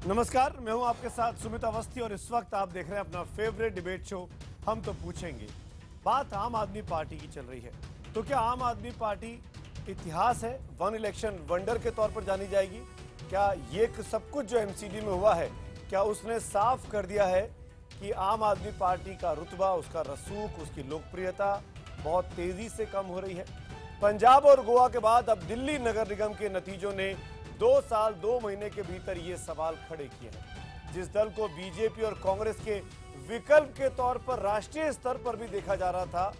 नमस्कार, मैं हूं आपके साथ सुमित अवस्थी और इस वक्त आप देख रहे हैं अपना फेवरेट डिबेट शो हम तो पूछेंगे। बात आम आदमी पार्टी की चल रही है, तो क्या आम आदमी पार्टी इतिहास है, वन इलेक्शन वंडर के तौर पर जानी जाएगी? क्या ये सब कुछ जो एमसीडी में हुआ है, क्या उसने साफ कर दिया है कि आम आदमी पार्टी का रुतबा, उसका रसूख, उसकी लोकप्रियता बहुत तेजी से कम हो रही है? पंजाब और गोवा के बाद अब दिल्ली नगर निगम के नतीजों ने 2 साल 2 महीने के भीतर ये सवाल खड़े किए हैं। जिस दल को बीजेपी और कांग्रेस के विकल्प के तौर पर राष्ट्रीय स्तर पर भी देखा जा रहा था,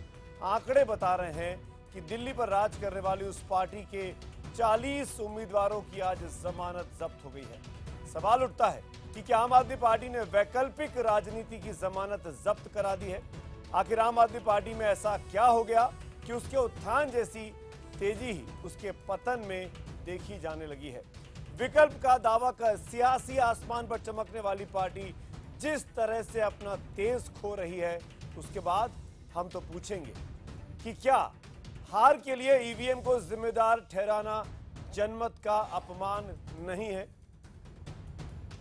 आंकड़े बता रहे हैं कि दिल्ली पर राज करने वाली उस पार्टी के 40 उम्मीदवारों की आज जमानत जब्त हो गई है। सवाल उठता है कि क्या आम आदमी पार्टी ने वैकल्पिक राजनीति की जमानत जब्त करा दी है? आखिर आम आदमी पार्टी में ऐसा क्या हो गया कि उसके उत्थान जैसी तेजी ही उसके पतन में देखी जाने लगी है? विकल्प का दावा कर सियासी आसमान पर चमकने वाली पार्टी जिस तरह से अपना तेज खो रही है, उसके बाद हम तो पूछेंगे कि क्या हार के लिए ईवीएम को जिम्मेदार ठहराना जनमत का अपमान नहीं है?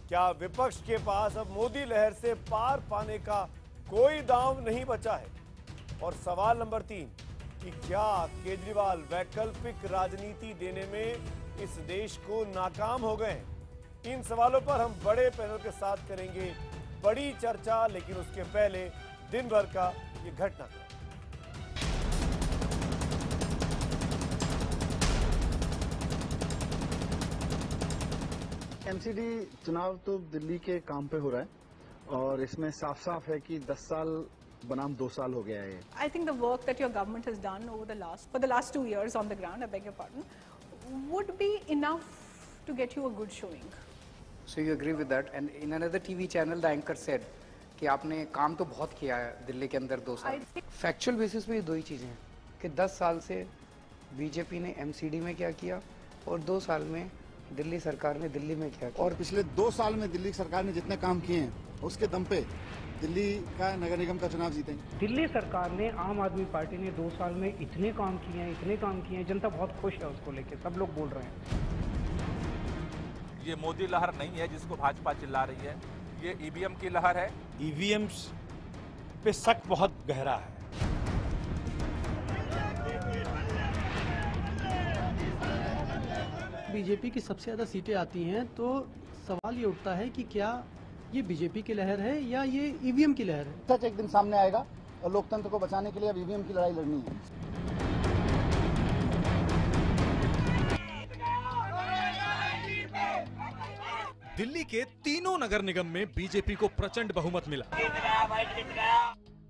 क्या विपक्ष के पास अब मोदी लहर से पार पाने का कोई दांव नहीं बचा है? और सवाल नंबर 3 कि क्या केजरीवाल वैकल्पिक राजनीति देने में इस देश को नाकाम हो गए हैं? इन सवालों पर हम बड़े पैनल के साथ करेंगे बड़ी चर्चा, लेकिन उसके पहले दिन भर का ये घटनाक्रम। एमसीडी चुनाव तो दिल्ली के काम पे हो रहा है और इसमें साफ साफ है कि 10 साल बनाम 2 साल हो गया है। I think the work that your government has done for the last 2 years on the ground, I beg your pardon, would be enough to get you a good showing. So you agree with that? And in another TV channel, the anchor said कि आपने काम तो बहुत किया है दिल्ली के अंदर 2 साल। फैक्चुअल बेसिस पे ये 2 ही चीज़ें हैं कि 10 साल से बीजेपी ने एमसीडी में क्या किया और 2 साल में दिल्ली सरकार ने दिल्ली में क्या किया। और पिछले 2 साल में दिल्ली सरकार ने जितने काम किए हैं उसके दम पे दिल्ली का नगर निगम का चुनाव जीतेंगे। दिल्ली सरकार ने, आम आदमी पार्टी ने 2 साल में इतने काम किए हैं, जनता बहुत खुश है उसको लेके, सब लोग बोल रहे हैं। ये मोदी लहर नहीं है जिसको भाजपा चिल्ला रही है, ये ईवीएम की लहर है। ईवीएम पे शक बहुत गहरा है। बीजेपी की सबसे ज्यादा सीटें आती हैं तो सवाल ये उठता है कि क्या ये बीजेपी की लहर है या ये ईवीएम की लहर है? सच एक दिन सामने आएगा और लोकतंत्र को बचाने के लिए अब ईवीएम की लड़ाई लड़नी है। दिल्ली के तीनों नगर निगम में बीजेपी को प्रचंड बहुमत मिला।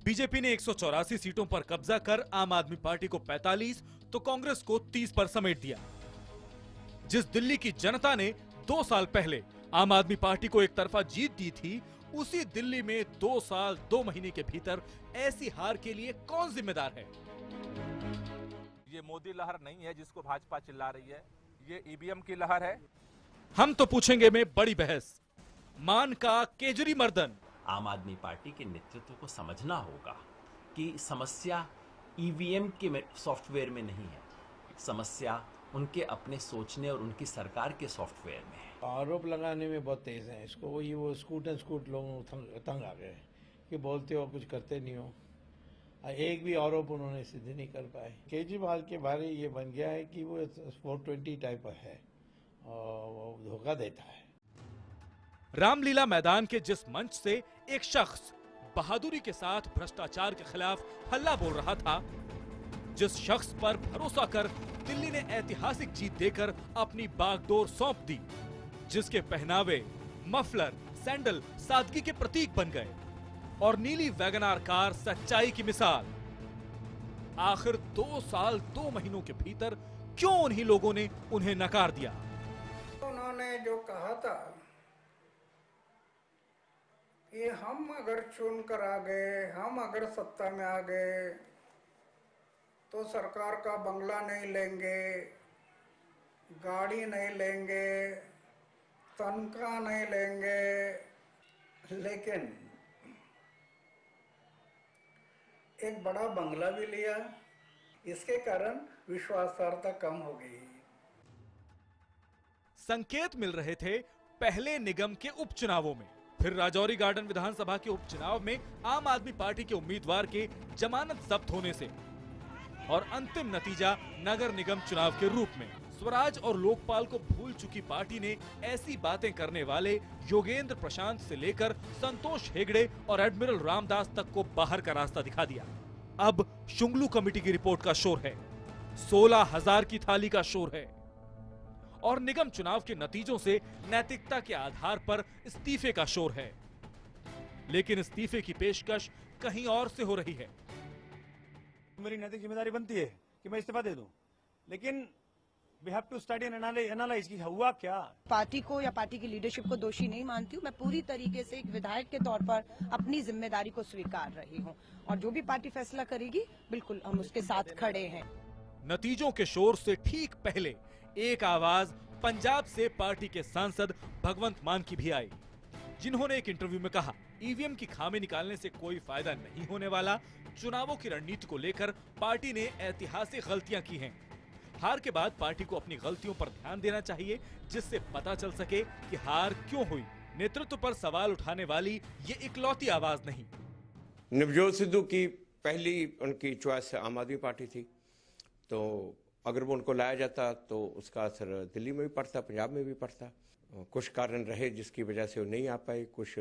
बीजेपी ने 184 सीटों पर कब्जा कर आम आदमी पार्टी को 45 तो कांग्रेस को 30 पर समेट दिया। जिस दिल्ली की जनता ने 2 साल पहले आम आदमी पार्टी को एक तरफा जीत दी थी, उसी दिल्ली में 2 साल 2 महीने के भीतर ऐसी हार के लिए कौन जिम्मेदार है? ये मोदी लहर नहीं है जिसको भाजपा चिल्ला रही है, ये ईवीएम की लहर है। हम तो पूछेंगे में बड़ी बहस, मान का केजरी मर्दन। आम आदमी पार्टी के नेतृत्व को समझना होगा कि समस्या ईवीएम के सॉफ्टवेयर में नहीं है, समस्या उनके अपने सोचने और उनकी सरकार के सॉफ्टवेयर में है। आरोप लगाने में बहुत तेज हैं। इसको वो स्कूट लोग तंग आ गए कि बोलते हो कुछ करते नहीं हो। एक भी आरोप उन्होंने सिद्ध नहीं कर पाए। केजरीवाल के बारे ये बन गया है कि वो 420 टाइप है और वो धोखा देता है। रामलीला मैदान के जिस मंच से एक शख्स बहादुरी के साथ भ्रष्टाचार के खिलाफ हल्ला बोल रहा था, जिस शख्स पर भरोसा कर दिल्ली ने ऐतिहासिक जीत देकर अपनी बागडोर सौंप दी, जिसके पहनावे, मफलर, सैंडल सादगी के प्रतीक बन गए और नीली वैगनार कार सच्चाई की मिसाल, आखिर 2 साल 2 महीनों के भीतर क्यों उन्हीं लोगों ने उन्हें नकार दिया? उन्होंने जो कहा था कि हम अगर चुन कर आ गए, हम अगर सत्ता में आ गए तो सरकार का बंगला नहीं लेंगे, गाड़ी नहीं लेंगे, तनख्वाह नहीं लेंगे, लेकिन एक बड़ा बंगला भी लिया। इसके कारण विश्वासार्हता कम हो गई। संकेत मिल रहे थे पहले निगम के उपचुनावों में, फिर राजौरी गार्डन विधानसभा के उपचुनाव में आम आदमी पार्टी के उम्मीदवार के जमानत जब्त होने से, और अंतिम नतीजा नगर निगम चुनाव के रूप में। स्वराज और लोकपाल को भूल चुकी पार्टी ने ऐसी बातें करने वाले योगेंद्र प्रशांत से लेकर संतोष हेगड़े और एडमिरल रामदास तक को बाहर का रास्ता दिखा दिया। अब शुंगलू कमेटी की रिपोर्ट का शोर है, 16,000 की थाली का शोर है, और निगम चुनाव के नतीजों से नैतिकता के आधार पर इस्तीफे का शोर है। लेकिन इस्तीफे की पेशकश कहीं और से हो रही है। मेरी नैतिक जिम्मेदारी बनती है कि मैं इस्तीफा दे दूं, लेकिन we have to study and analyze कि हुआ क्या। पार्टी को या पार्टी की लीडरशिप को दोषी नहीं मानती हूँ। मैं पूरी तरीके से एक विधायक के तौर पर अपनी जिम्मेदारी को स्वीकार रही हूँ, और जो भी पार्टी फैसला करेगी बिल्कुल हम उसके साथ खड़े हैं। नतीजों के शोर से ठीक पहले एक आवाज पंजाब से पार्टी के सांसद भगवंत मान की भी आई, जिन्होंने एक इंटरव्यू में कहा, ईवीएम की खामी निकालने से कोई फायदा नहीं होने वाला। चुनावों की रणनीति को लेकर पार्टी ने ऐतिहासिक गलतियां की हैं। हार के बाद पार्टी को अपनी गलतियों पर ध्यान देना चाहिए, जिससे पता चल सके कि हार क्यों हुई। नेतृत्व पर सवाल उठाने वाली ये इकलौती आवाज नहीं। नवजोत सिद्धू की पहली उनकी चॉइस आम आदमी पार्टी थी, तो अगर वो उनको लाया जाता तो उसका असर दिल्ली में भी पड़ता, पंजाब में भी पड़ता। कुछ कारण रहे जिसकी वजह से वो नहीं आ पाए, कुछ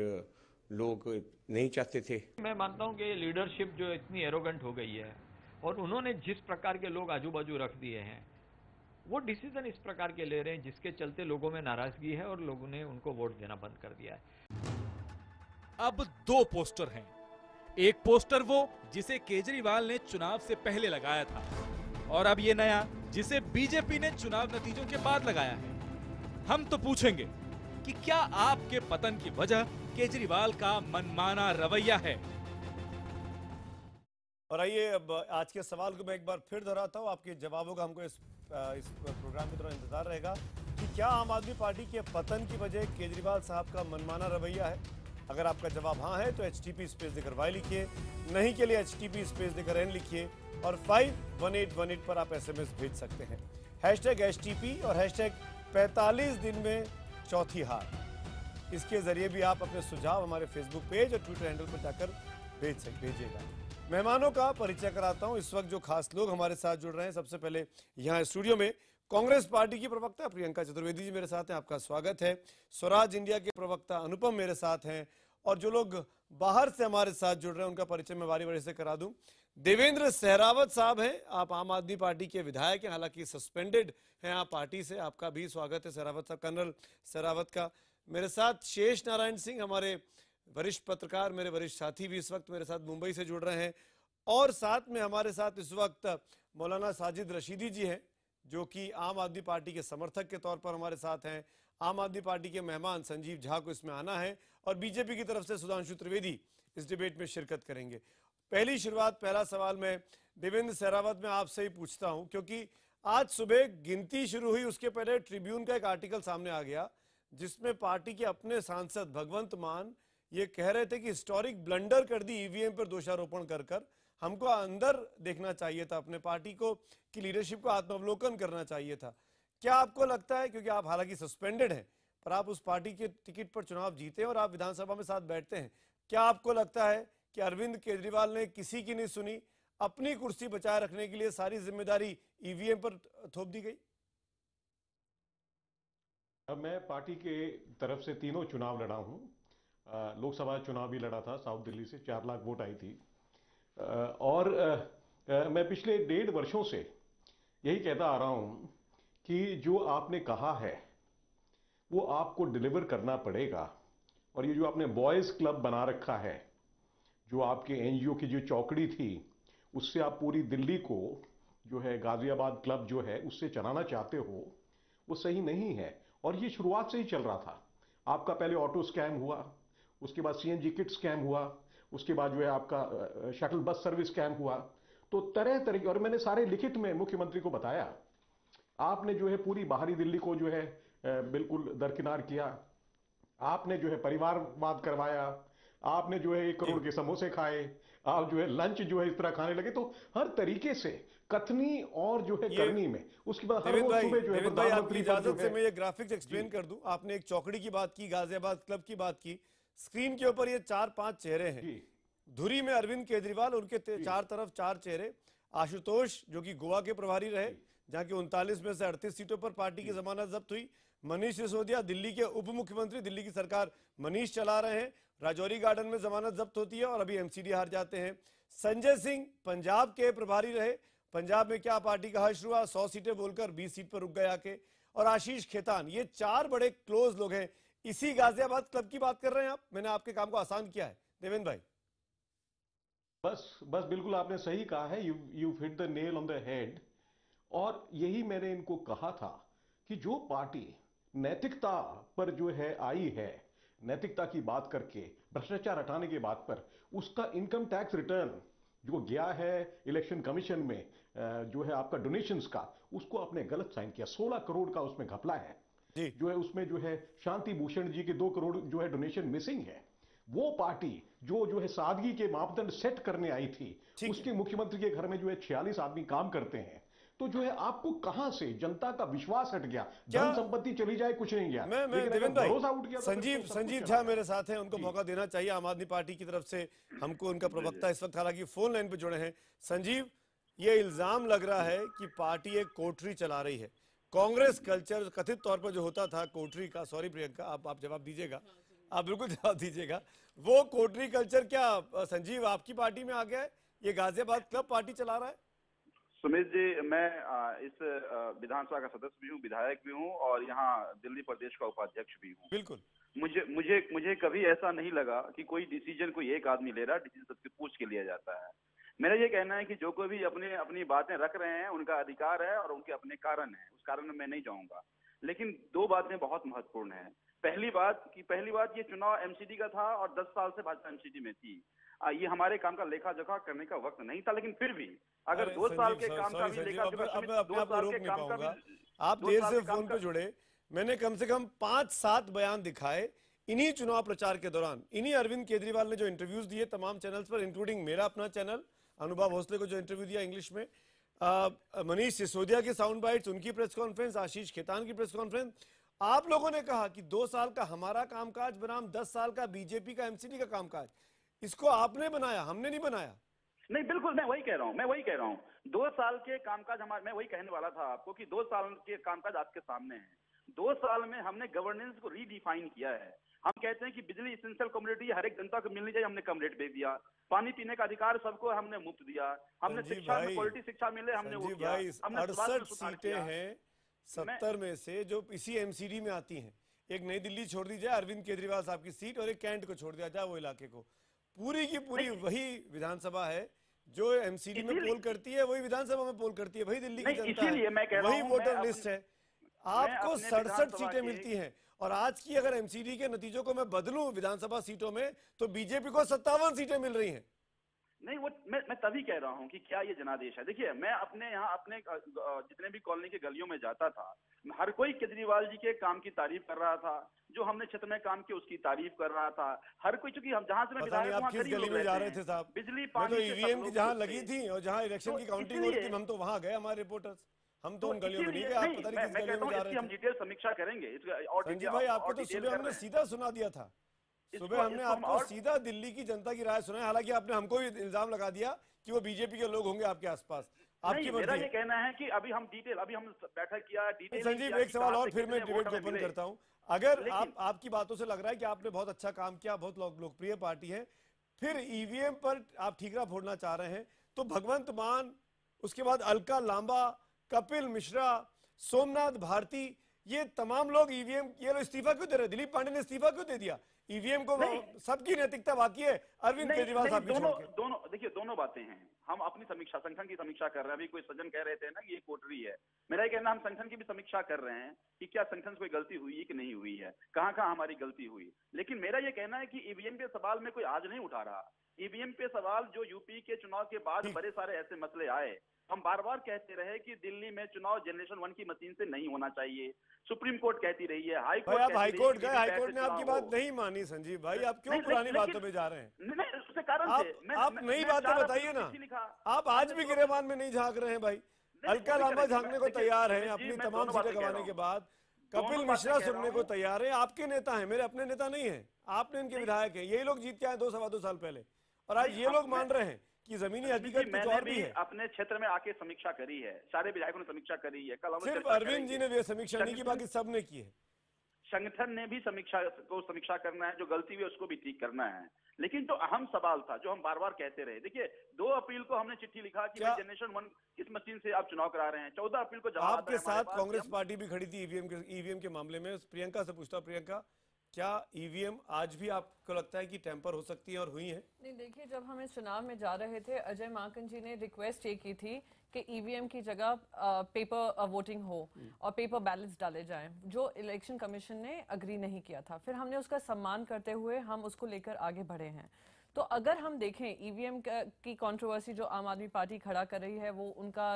लोग नहीं चाहते थे। मैं मानता हूँ कि लीडरशिप जो इतनी एरोगेंट हो गई है, और उन्होंने जिस प्रकार के लोग आजू बाजू रख दिए हैं, वो डिसीजन इस प्रकार के ले रहे हैं जिसके चलते लोगों में नाराजगी है और लोगों ने उनको वोट देना बंद कर दिया है। अब 2 पोस्टर हैं। एक पोस्टर वो जिसे केजरीवाल ने चुनाव से पहले लगाया था, और अब ये नया जिसे बीजेपी ने चुनाव नतीजों के बाद लगाया है। हम तो पूछेंगे कि क्या आपके पतन की वजह केजरीवाल का मनमाना रवैया है? और आइए अब आज के सवाल को मैं एक बार फिर दोहराता हूँ। आपके जवाबों का हमको इस प्रोग्राम के दौरान इंतजार रहेगा कि क्या आम आदमी पार्टी के पतन की वजह केजरीवाल साहब का मनमाना रवैया है। अगर आपका जवाब हाँ है तो HTP स्पेस देकर Y लिखिए, नहीं के लिए HTP स्पेस देकर N लिखिए, और 51818 पर आप SMS भेज सकते हैं। #HTP और #45 दिन में चौथी हार, इसके जरिए भी आप अपने सुझाव हमारे फेसबुक पेज और ट्विटर हैंडल पर जाकर भेजिएगा। मेहमानों का परिचय कराता हूं। इस वक्त जो खास लोग हमारे साथ जुड़ रहे हैं, सबसे पहले यहाँ स्टूडियो में कांग्रेस पार्टी की प्रवक्ता प्रियंका चतुर्वेदी जी मेरे साथ हैं, आपका स्वागत है। स्वराज इंडिया के प्रवक्ता अनुपम मेरे साथ हैं, और जो लोग बाहर से हमारे साथ जुड़ रहे हैं उनका परिचय मैं बारी बारी से करा दूं। देवेंद्र सहरावत साहब हैं, आप आम आदमी पार्टी के विधायक हैं, हालांकि सस्पेंडेड हैं आप पार्टी से, आपका भी स्वागत है सहरावत साहब, कर्नल सहरावत का। मेरे साथ शेष नारायण सिंह, हमारे वरिष्ठ पत्रकार, मेरे वरिष्ठ साथी भी इस वक्त मेरे साथ मुंबई से जुड़ रहे हैं, और साथ में हमारे साथ इस वक्त मौलाना साजिद रशीदी जी हैं, जो कि आम आदमी पार्टी के समर्थक के तौर पर हमारे साथ हैं। आम आदमी पार्टी के मेहमान संजीव झा को इसमें आना है, और बीजेपी की तरफ से सुधांशु त्रिवेदी इस डिबेट में शिरकत करेंगे। पहली शुरुआत, पहला सवाल मैं देवेंद्र सहरावत में आपसे ही पूछता हूं, क्योंकि आज सुबह गिनती शुरू हुई, उसके पहले ट्रिब्यून का एक आर्टिकल सामने आ गया जिसमें पार्टी के अपने सांसद भगवंत मान ये कह रहे थे कि हिस्टोरिक ब्लंडर कर दी ईवीएम पर दोषारोपण कर हमको अंदर देखना चाहिए था, अपने पार्टी को की लीडरशिप को आत्मावलोकन करना चाहिए था। क्या आपको लगता है, क्योंकि आप हालांकि सस्पेंडेड हैं पर आप उस पार्टी के टिकट पर चुनाव जीते हैं और आप विधानसभा में साथ बैठते हैं, क्या आपको लगता है कि अरविंद केजरीवाल ने किसी की नहीं सुनी, अपनी कुर्सी बचाए रखने के लिए सारी जिम्मेदारी ईवीएम पर थोप दी गई? मैं पार्टी के तरफ से तीनों चुनाव लड़ा हूं। लोकसभा चुनाव भी लड़ा था, साउथ दिल्ली से 4 लाख वोट आई थी, और मैं पिछले 1.5 वर्षों से यही कहता आ रहा हूं कि जो आपने कहा है वो आपको डिलीवर करना पड़ेगा। और ये जो आपने बॉयज क्लब बना रखा है, जो आपके एनजीओ की जो चौकड़ी थी, उससे आप पूरी दिल्ली को जो है गाजियाबाद क्लब जो है उससे चलाना चाहते हो, वो सही नहीं है। और ये शुरुआत से ही चल रहा था। आपका पहले ऑटो स्कैम हुआ, उसके बाद CNG किट स्कैम हुआ, उसके बाद जो है आपका शटल बस सर्विस स्कैम हुआ, तो तरह तरह की, और मैंने सारे लिखित में मुख्यमंत्री को बताया। आपने जो है पूरी बाहरी दिल्ली को जो है बिल्कुल दरकिनार किया, आपने जो है परिवारवाद करवाया, आपने जो है 1 करोड़ के समोसे खाए, आप जो है लंच जो है इस तरह खाने लगे। तो हर तरीके से कथनी और जो है करनी में, उसके बाद हर रोज सुबह जो है प्रधानमंत्री इजाजत से मैं ये ग्राफिक्स एक्सप्लेन कर दूं। आपने एक चौकड़ी की बात की, गाजियाबाद क्लब की बात की, स्क्रीन के ऊपर ये 4-5 चेहरे हैं। धुरी में अरविंद केजरीवाल, उनके चार तरफ 4 चेहरे। आशुतोष जो कि गोवा के प्रभारी रहे, जहां की 39 में से 38 सीटों पर पार्टी की जमानत जब्त हुई। मनीष सिसोदिया दिल्ली के उप मुख्यमंत्री, दिल्ली की सरकार मनीष चला रहे हैं, राजौरी गार्डन में जमानत जब्त होती है और अभी एमसीडी हार जाते हैं। संजय सिंह पंजाब के प्रभारी रहे, पंजाब में क्या पार्टी का हर्ष हुआ, 100 सीटें बोलकर 20 सीट पर रुक गए आके। और आशीष खेतान, ये 4 बड़े क्लोज लोग हैं। इसी गाजियाबाद क्लब की बात कर रहे हैं आप? मैंने आपके काम को आसान किया है देवेंद्र भाई? बस बिल्कुल आपने सही कहा है। You hit the nail on the head. और यही मैंने इनको कहा था कि जो पार्टी नैतिकता पर जो है आई है, नैतिकता की बात करके भ्रष्टाचार हटाने के बात पर, उसका इनकम टैक्स रिटर्न जो गया है इलेक्शन कमीशन में, जो है आपका डोनेशंस का, उसको आपने गलत साइन किया। 16 करोड़ का उसमें घपला है जो है। उसमें जो है शांति भूषण जी के 2 करोड़ जो है डोनेशन मिसिंग है। वो पार्टी जो है सादगी के मापदंड सेट करने आई थी, उसके मुख्यमंत्री के घर में जो है 46 आदमी काम करते हैं। तो जो है आपको कहां से जनता का विश्वास हट गया, धन संपत्ति चली जाए कुछ नहीं गया। मैं देवेंद्र भाई, संजीव झा मेरे साथ हैं, उनको मौका देना चाहिए। आम आदमी पार्टी की तरफ से हमको उनका प्रवक्ता इस वक्त हालांकि फोन लाइन पे जुड़े हैं। संजीव, ये इल्जाम लग रहा है कि पार्टी एक कोठरी चला रही है। कांग्रेस कल्चर कथित तौर पर जो होता था कोठरी का, सॉरी प्रियंका आप जवाब दीजिएगा, आप बिल्कुल जवाब दीजिएगा, वो कोठरी कल्चर क्या संजीव आपकी पार्टी में आ गया है? ये गाजियाबाद क्लब पार्टी चला रहा है? सुमित जी, मैं इस विधानसभा का सदस्य भी हूँ, विधायक भी हूँ और यहाँ दिल्ली प्रदेश का उपाध्यक्ष भी हूँ। बिल्कुल। मुझे कभी ऐसा नहीं लगा कि कोई डिसीजन कोई एक आदमी ले रहा है, डिसीजन सबसे पूछ के लिया जाता है। मेरा ये कहना है कि जो कोई भी अपनी बातें रख रहे हैं, उनका अधिकार है और उनके अपने कारण है, उस कारण में मैं नहीं जाऊंगा। लेकिन 2 बातें बहुत महत्वपूर्ण है। पहली बात ये चुनाव एमसीडी का था और 10 साल से भाजपा एमसीडी में थी। ये हमारे काम का लेखा जोखा करने का वक्त नहीं था, लेकिन फिर भी अगर 2 साल के काम का भी लेखा जोखा, 2 साल के काम का भी, आप देर से फोन पे जुड़े, मैंने कम से कम 5-7 बयान दिखाए इन्हीं चुनाव प्रचार के दौरान। इन्हीं अरविंद केजरीवाल ने जो इंटरव्यूज दिए तमाम चैनल्स पर, इंक्लूडिंग मेरा अपना चैनल अनुभव भोसले को जो इंटरव्यू दिया इंग्लिश में, मनीष सिसोदिया की साउंड बाइट्स, उनकी प्रेस कॉन्फ्रेंस, आशीष खेतान की प्रेस कॉन्फ्रेंस। आप लोगों ने कहा कि 2 साल का हमारा कामकाज बनाम 10 साल का बीजेपी का एमसीडी का कामकाज, इसको आपने बनाया, हमने नहीं बनाया। नहीं, बिल्कुल मैं वही कह रहा हूँ 2 साल के कामकाज हमारे, मैं वही कहने वाला था आपको कि 2 साल के कामकाज आपके सामने है। 2 साल में हमने गवर्नेंस को रीडिफाइन किया है। हम कहते हैं कि बिजली इसेंशियल कमोडिटी हर एक जनता को मिलनी चाहिए, हमने कम रेट दे दिया। पानी पीने का अधिकार सबको हमने मुफ्त दिया। हमने शिक्षा में क्वालिटी शिक्षा मिले, हमने वो किया। हमने 68 सीटें हैं 70 में से जो इसी एमसीडी में आती हैं। एक नई दिल्ली छोड़ दी जाए, अरविंद केजरीवाल साहब की सीट, और एक कैंट को छोड़ दिया जाए, वो इलाके को, पूरी की पूरी वही विधानसभा है जो एमसीडी में पोल करती है, वही विधानसभा में पोल करती है, वही दिल्ली की जनता है, वही वोटर लिस्ट है। आपको 67 सीटें मिलती हैं और आज की अगर एमसीडी के नतीजों को मैं बदलूं विधानसभा सीटों में तो बीजेपी को 57 सीटें मिल रही हैं। नहीं, वो मैं तभी कह रहा हूँ कि क्या ये जनादेश है। देखिए, मैं अपने यहाँ अपने जितने भी कॉलोनी के गलियों में जाता था, हर कोई केजरीवाल जी के काम की तारीफ कर रहा था, जो हमने क्षेत्र में काम किया उसकी तारीफ कर रहा था। हर कोई, चूंकि हम जहाँ से मैं विधायक आप किस गली में जा रहे थे साहब? बिजली पानी तो ईवीएम की जहाँ लगी थी और जहाँ इलेक्शन की काउंटिंग हो रही थी, हम तो वहाँ गए, हमारे रिपोर्टर्स, हम तो उन गलियों में नहीं गए। आप पता नहीं किस गली में जा रहे थे। हम डिटेल समीक्षा करेंगे। संजीव भाई, आपको तो सुबह हमने सीधा सुना दिया था, सुबह हमने आपको सीधा दिल्ली की जनता की राय सुनाई। हालांकि आपने हमको भी इल्जाम लगा दिया कि वो बीजेपी के लोग होंगे आपके आसपास। आपकी मेरा ये कहना है कि अभी हम बैठक किया डिटेल। संजीव, एक सवाल और फिर मैं डिबेट को ओपन करता हूं। अगर आपकी बातों से लग रहा है कि आपने बहुत अच्छा काम किया, बहुत लोकप्रिय पार्टी है, फिर ईवीएम पर आप ठीकरा फोड़ना चाह रहे हैं, तो भगवंत मान, उसके बाद अलका लांबा, कपिल मिश्रा, सोमनाथ भारती, ये तमाम लोग ईवीएम, ये लोग इस्तीफा क्यों दे रहे? दिलीप पांडे ने इस्तीफा क्यों दे दिया? ईवीएम को सबकी नैतिकता बाकी है, अरविंद केजरीवाल साहब दोनों देखिए, दोनों बातें हैं। हम अपनी समीक्षा, संगठन की समीक्षा कर रहे हैं। अभी कोई सज्जन कह रहे थे ना कि ये कोटरी है, मेरा ये कहना, हम संगठन की भी समीक्षा कर रहे हैं कि क्या संगठन से कोई गलती हुई है कि नहीं हुई है, कहाँ कहाँ हमारी गलती हुई। लेकिन मेरा ये कहना है कि ईवीएम के सवाल में कोई आज नहीं उठा रहा। ईवीएम पे सवाल जो यूपी के चुनाव के बाद बड़े सारे ऐसे मसले आए, हम बार बार कहते रहे कि दिल्ली में चुनाव जनरेशन 1 की मशीन से नहीं होना चाहिए। सुप्रीम कोर्ट कहती रही है, हाई कोर्ट आप हाईकोर्ट गए, हाईकोर्ट ने आपकी बात नहीं मानी संजीव भाई, आप क्यों पुरानी बातों में जा रहे हैं? नहीं, उसके कारण आप नई बातें बताइए ना, आप आज भी गिरेबान में नहीं झांक रहे हैं भाई। अलका लांबा झांकने को तैयार है, अपनी तमाम सीटें गंवाने के बाद। कपिल मिश्रा सुनने को तैयार है, आपके नेता हैं, मेरे अपने नेता नहीं है, आपने इनके विधायक हैं, यही लोग जीत के आए 2-2.25 साल पहले, और आज ये लोग मान रहे हैं कि जमीनी हकीकत कुछ और भी है। अपने क्षेत्र में आके समीक्षा करी है, सारे विधायकों ने समीक्षा करी है। कल सिर्फ अरविंद जी ने समीक्षा नहीं की, बाकी सब ने की है। संगठन ने भी समीक्षा करना है, जो गलती हुई उसको भी ठीक करना है। लेकिन जो अहम सवाल था, जो हम बार बार कहते रहे, देखिए 2 अप्रैल को हमने चिट्ठी लिखा कि जनरेशन 1 किस मशीन से आप चुनाव करा रहे हैं। 14 अप्रैल को जवाब आपके साथ कांग्रेस पार्टी भी खड़ी थी ईवीएम के मामले में। प्रियंका से पूछता, प्रियंका क्या ईवीएम आज भी आपको लगता है कि टेम्पर हो सकती है और हुई है? नहीं, देखिए जब हम इस चुनाव में जा रहे थे, अजय माकन जी ने रिक्वेस्ट ये की थी कि ईवीएम की जगह पेपर वोटिंग हो और पेपर बैलेट्स डाले जाएं, जो इलेक्शन कमीशन ने अग्री नहीं किया था। फिर हमने उसका सम्मान करते हुए हम उसको लेकर आगे बढ़े हैं। तो अगर हम देखें ईवीएम की कंट्रोवर्सी जो आम आदमी पार्टी खड़ा कर रही है, वो उनका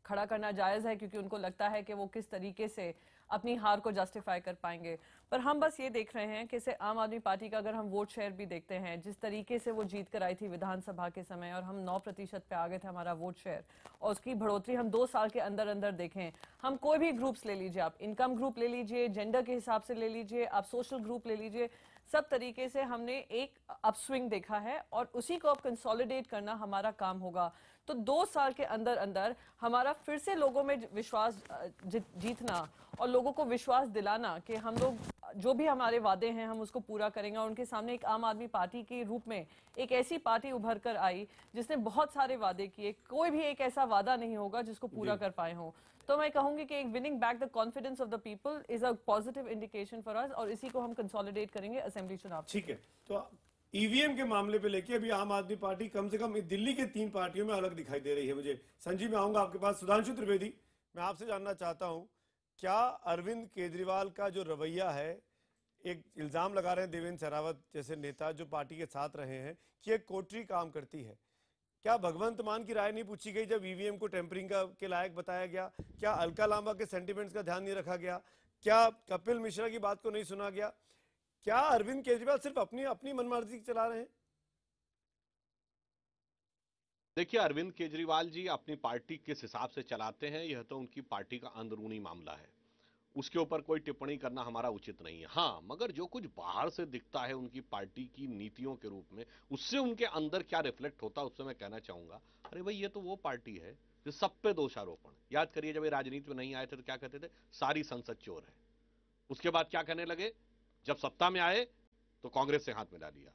खड़ा करना जायज़ है, क्योंकि उनको लगता है कि वो किस तरीके से अपनी हार को जस्टिफाई कर पाएंगे। पर हम बस ये देख रहे हैं कि इसे आम आदमी पार्टी का अगर हम वोट शेयर भी देखते हैं, जिस तरीके से वो जीत कर आई थी विधानसभा के समय, और हम 9% पे आ गए थे हमारा वोट शेयर, और उसकी बढ़ोतरी हम 2 साल के अंदर अंदर देखें। हम कोई भी ग्रुप्स ले लीजिए, आप इनकम ग्रुप ले लीजिए, जेंडर के हिसाब से ले लीजिए, आप सोशल ग्रुप ले लीजिए, सब तरीके से हमने एक अपस्विंग देखा है, और उसी को अब कंसोलिडेट करना हमारा काम होगा। तो 2 साल के अंदर अंदर हमारा फिर से लोगों में विश्वास जीतना और लोगों को विश्वास दिलाना कि हम लोग जो भी हमारे वादे हैं हम उसको पूरा करेंगे। और उनके सामने एक आम आदमी पार्टी के रूप में एक ऐसी पार्टी उभर कर आई जिसने बहुत सारे वादे किए, कोई भी एक ऐसा वादा नहीं होगा जिसको पूरा कर पाए हों। तो मैं कहूंगी कि एक winning back the confidence of the people is a positive indication for us, और इसी को हम कंसोलिडेट करेंगे असेंबली चुनाव। ठीक है, तो ईवीएम के मामले पे लेके अभी आम आदमी पार्टी कम से कम दिल्ली के 3 पार्टियों में अलग दिखाई दे रही है मुझे। संजीव, मैं आऊंगा आपके पास। सुधांशु त्रिवेदी, मैं आपसे जानना चाहता हूं, क्या अरविंद केजरीवाल का जो रवैया है, एक इल्जाम लगा रहे हैं देवेंद्र शेरावत जैसे नेता जो पार्टी के साथ रहे हैं कि एक कोटरी काम करती है, क्या भगवंत मान की राय नहीं पूछी गई जब ईवीएम को टेम्परिंग के लायक बताया गया? क्या अलका लांबा के सेंटिमेंट्स का ध्यान नहीं रखा गया? क्या कपिल मिश्रा की बात को नहीं सुना गया? क्या अरविंद केजरीवाल सिर्फ अपनी मनमर्जी चला रहे हैं? देखिए, अरविंद केजरीवाल जी अपनी पार्टी किस हिसाब से चलाते हैं, यह तो उनकी पार्टी का अंदरूनी मामला है, उसके ऊपर कोई टिप्पणी करना हमारा उचित नहीं है। हाँ, मगर जो कुछ बाहर से दिखता है उनकी पार्टी की नीतियों के रूप में, उससे उनके अंदर क्या रिफ्लेक्ट होता है, उससे मैं कहना चाहूंगा, अरे भाई ये तो वो पार्टी है जो सब पे दोषारोपण। याद करिए, जब ये राजनीति में नहीं आए थे तो क्या कहते थे, सारी संसद चोर है। उसके बाद क्या कहने लगे, जब सत्ता में आए तो कांग्रेस से हाथ मिला लिया।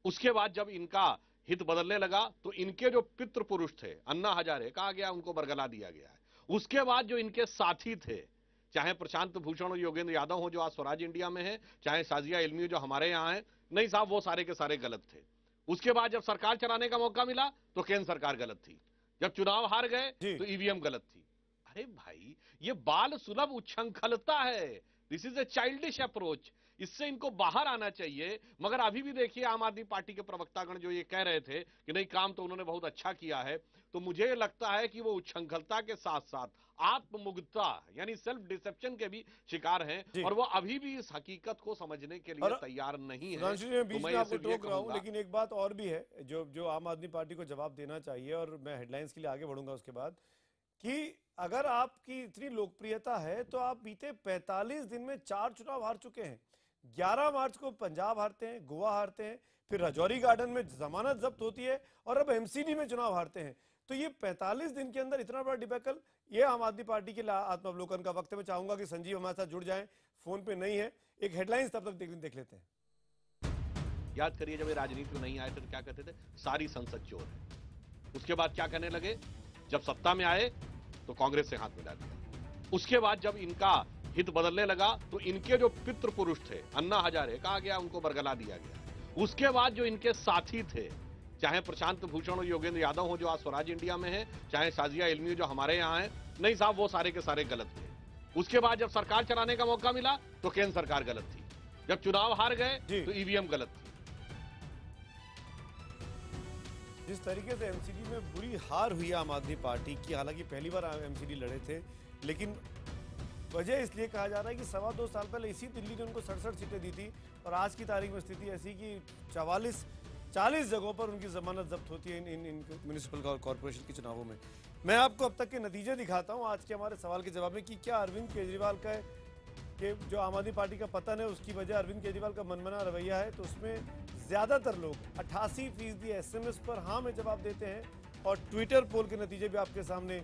उसके बाद जब इनका हित बदलने लगा तो इनके जो पितृ पुरुष थे, अन्ना हजारे, कहा गया उनको बरगला दिया गया है। उसके बाद जो इनके साथी थे, चाहे प्रशांत भूषण और योगेंद्र यादव हो जो आज स्वराज इंडिया में है, चाहे साजिया इल्मी जो हमारे यहाँ है, नहीं साहब वो सारे के सारे गलत थे। उसके बाद जब सरकार चलाने का मौका मिला तो केंद्र सरकार गलत थी, जब चुनाव हार गए तो ईवीएम गलत थी। अरे भाई, ये बाल सुलभ उच्छृंखलता है, this is a childish approach, इससे इनको बाहर आना चाहिए। मगर अभी भी देखिए, आम आदमी पार्टी के प्रवक्तागण जो ये कह रहे थे कि नहीं काम तो उन्होंने बहुत अच्छा किया है, तो मुझे लगता है कि वो उच्छृंखलता के साथ साथ आत्ममुग्धता यानी सेल्फ डिसेप्शन के भी शिकार हैं, और वो अभी भी इस हकीकत को समझने के लिए तैयार नहीं है। बीच में आपको टोक रहा हूं, लेकिन एक बात और भी है जो आम आदमी पार्टी को जवाब देना चाहिए, और मैं हेडलाइंस के लिए आगे बढ़ूंगा उसके बाद, कि अगर आपकी इतनी लोकप्रियता है तो आप बीते 45 दिन में 4 चुनाव हार चुके हैं। 11 मार्च को पंजाब हारते हैं, गोवा हारते हैं, फिर राजौरी गार्डन में जमानत जब्त होती है, और अब एमसीडी में चुनाव हारते हैं। तो ये 45 दिन के अंदर इतना बड़ा डिबेकल, ये आम आदमी पार्टी के आत्मावलोकन का वक्त है। मैं चाहूंगा कि संजीव हमारे साथ जुड़ जाएं, फोन पे नहीं है, एक हेडलाइंस तब तक देख लेते हैं। याद करिए, जब ये राजनीति में नहीं आए थे तो क्या कहते थे, सारी संसद चोर है। उसके बाद क्या कहने लगे, जब सत्ता में आए तो कांग्रेस से हाथ मिला लिया। उसके बाद जब इनका हित बदलने लगा तो इनके जो पितृ पुरुष थे, अन्ना हजारे, कहा गया उनको बरगला दिया गया। उसके बाद जो इनके साथी थे, चाहे प्रशांत भूषण और योगेंद्र यादव हो जो आज स्वराज इंडिया में है, चाहे साजिया इल्मी जो हमारे यहाँ है, नहीं साहब वो सारे के सारे गलत थे। उसके बाद जब सरकार चलाने का मौका मिला तो केंद्र सरकार गलत थी, जब चुनाव हार गए तो ईवीएम गलत थी। जिस तरीके से एमसीडी में बुरी हार हुई आम आदमी पार्टी की, हालांकि पहली बार एमसीडी लड़े थे, लेकिन वजह इसलिए कहा जा रहा है कि 2.25 साल पहले इसी दिल्ली ने उनको 67 सीटें दी थी और आज की तारीख में स्थिति ऐसी कि 40 जगहों पर उनकी जमानत जब्त होती है इन म्यूनिसिपल कॉर्पोरेशन के चुनावों में। मैं आपको अब तक के नतीजे दिखाता हूं आज के हमारे सवाल के जवाब में कि क्या अरविंद केजरीवाल का कि जो आम आदमी पार्टी का पतन है उसकी वजह अरविंद केजरीवाल का मनमाना रवैया है। तो उसमें ज़्यादातर लोग 88% SMS पर हाँ में जवाब देते हैं और ट्विटर पोल के नतीजे भी आपके सामने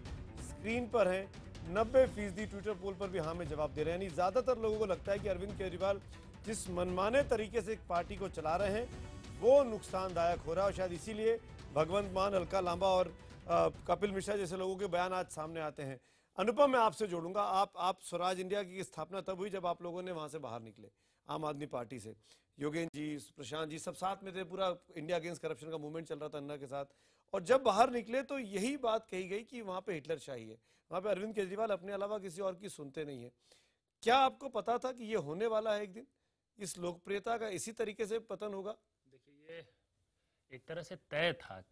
स्क्रीन पर हैं। 90% ट्विटर पोल पर भी हाँ में जवाब दे रहे हैं। यानी ज़्यादातर लोगों को लगता है कि अरविंद केजरीवाल जिस मनमाने तरीके से एक पार्टी को चला रहे हैं वो नुकसानदायक हो रहा है और शायद इसीलिए भगवंत मान, अलका लांबा और कपिल मिश्रा जैसे लोगों के बयान आज सामने आते हैं। अनुपम, मैं आपसे जोड़ूंगा। आप स्वराज इंडिया की स्थापना तब हुई जब आप लोगों ने वहां से बाहर निकले आम आदमी पार्टी से। योगेंद्र जी, प्रशांत जी सब साथ में थे, पूरा इंडिया अगेंस्ट करप्शन का मूवमेंट चल रहा था अन्ना के साथ। और जब बाहर निकले तो यही बात कही गई कि वहां पे हिटलर शाही है, वहां पे अरविंद केजरीवाल अपने अलावा किसी और की सुनते नहीं है। क्या आपको पता था कि ये होने वाला है एक दिन, इस लोकप्रियता का इसी तरीके से पतन होगा? देखिए, ये एक तरह से तय था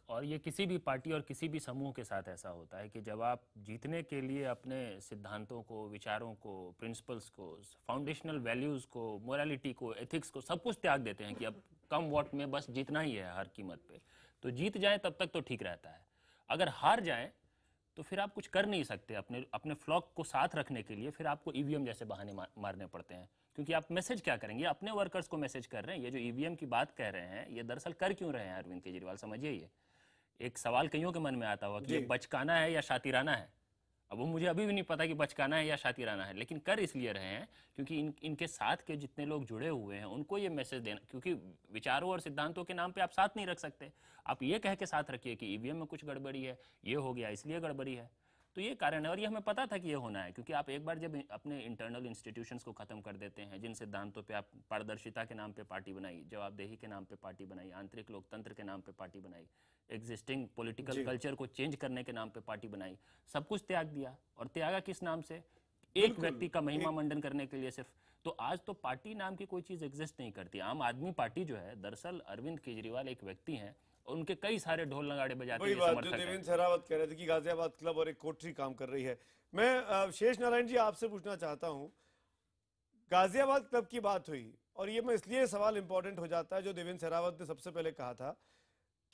और ये किसी भी पार्टी और किसी भी समूह के साथ ऐसा होता है कि जब आप जीतने के लिए अपने सिद्धांतों को, विचारों को, प्रिंसिपल्स को, फाउंडेशनल वैल्यूज़ को, मोरालिटी को, एथिक्स को, सब कुछ त्याग देते हैं कि अब कम वोट में बस जीतना ही है हर कीमत पे, तो जीत जाए तब तक तो ठीक रहता है। अगर हार जाए तो फिर आप कुछ कर नहीं सकते। अपने फ्लॉक को साथ रखने के लिए फिर आपको ईवीएम जैसे बहाने मारने पड़ते हैं, क्योंकि आप मैसेज क्या करेंगे? अपने वर्कर्स को मैसेज कर रहे हैं। ये जो ईवीएम की बात कह रहे हैं ये दरअसल कर क्यों रहे हैं अरविंद केजरीवाल, समझिए। ये एक सवाल कईयों के मन में आता हुआ कि ये बचकाना है या शातिराना है। अब वो मुझे अभी भी नहीं पता कि बचकाना है या शातिराना है, लेकिन कर इसलिए रहे हैं क्योंकि इनके साथ के जितने लोग जुड़े हुए हैं उनको ये मैसेज देना, क्योंकि विचारों और सिद्धांतों के नाम पे आप साथ नहीं रख सकते। आप ये कह के साथ रखिए कि ईवीएम में कुछ गड़बड़ी है, ये हो गया इसलिए गड़बड़ी है, तो ये कारण है। और ये हमें पता था कि ये होना है, क्योंकि आप एक बार जब अपने इंटरनल इंस्टीट्यूशंस को खत्म कर देते हैं, जिन सिद्धांतों पे आप पारदर्शिता के नाम पे पार्टी बनाई, जवाबदेही के नाम पे पार्टी बनाई, आंतरिक लोकतंत्र के नाम पे पार्टी बनाई, एग्जिस्टिंग पॉलिटिकल कल्चर को चेंज करने के नाम पे पार्टी बनाई, सब कुछ त्याग दिया। और त्यागा किस नाम से? एक व्यक्ति का महिमा मंडन करने के लिए सिर्फ। तो आज तो पार्टी नाम की कोई चीज एग्जिस्ट नहीं करती। आम आदमी पार्टी जो है, दरअसल अरविंद केजरीवाल एक व्यक्ति हैं, उनके कई सारे ढोल नगाड़े बजाते हैं। जो देवेंद्र सहरावत कह रहे थे कि गाजियाबाद क्लब और एक कोठरी काम कर रही है। मैं शेष नारायण जी आपसे पूछना चाहता हूं, गाजियाबाद क्लब की बात हुई और ये मैं इसलिए सवाल इंपॉर्टेंट हो जाता है जो देवेंद्र सहरावत ने सबसे पहले कहा था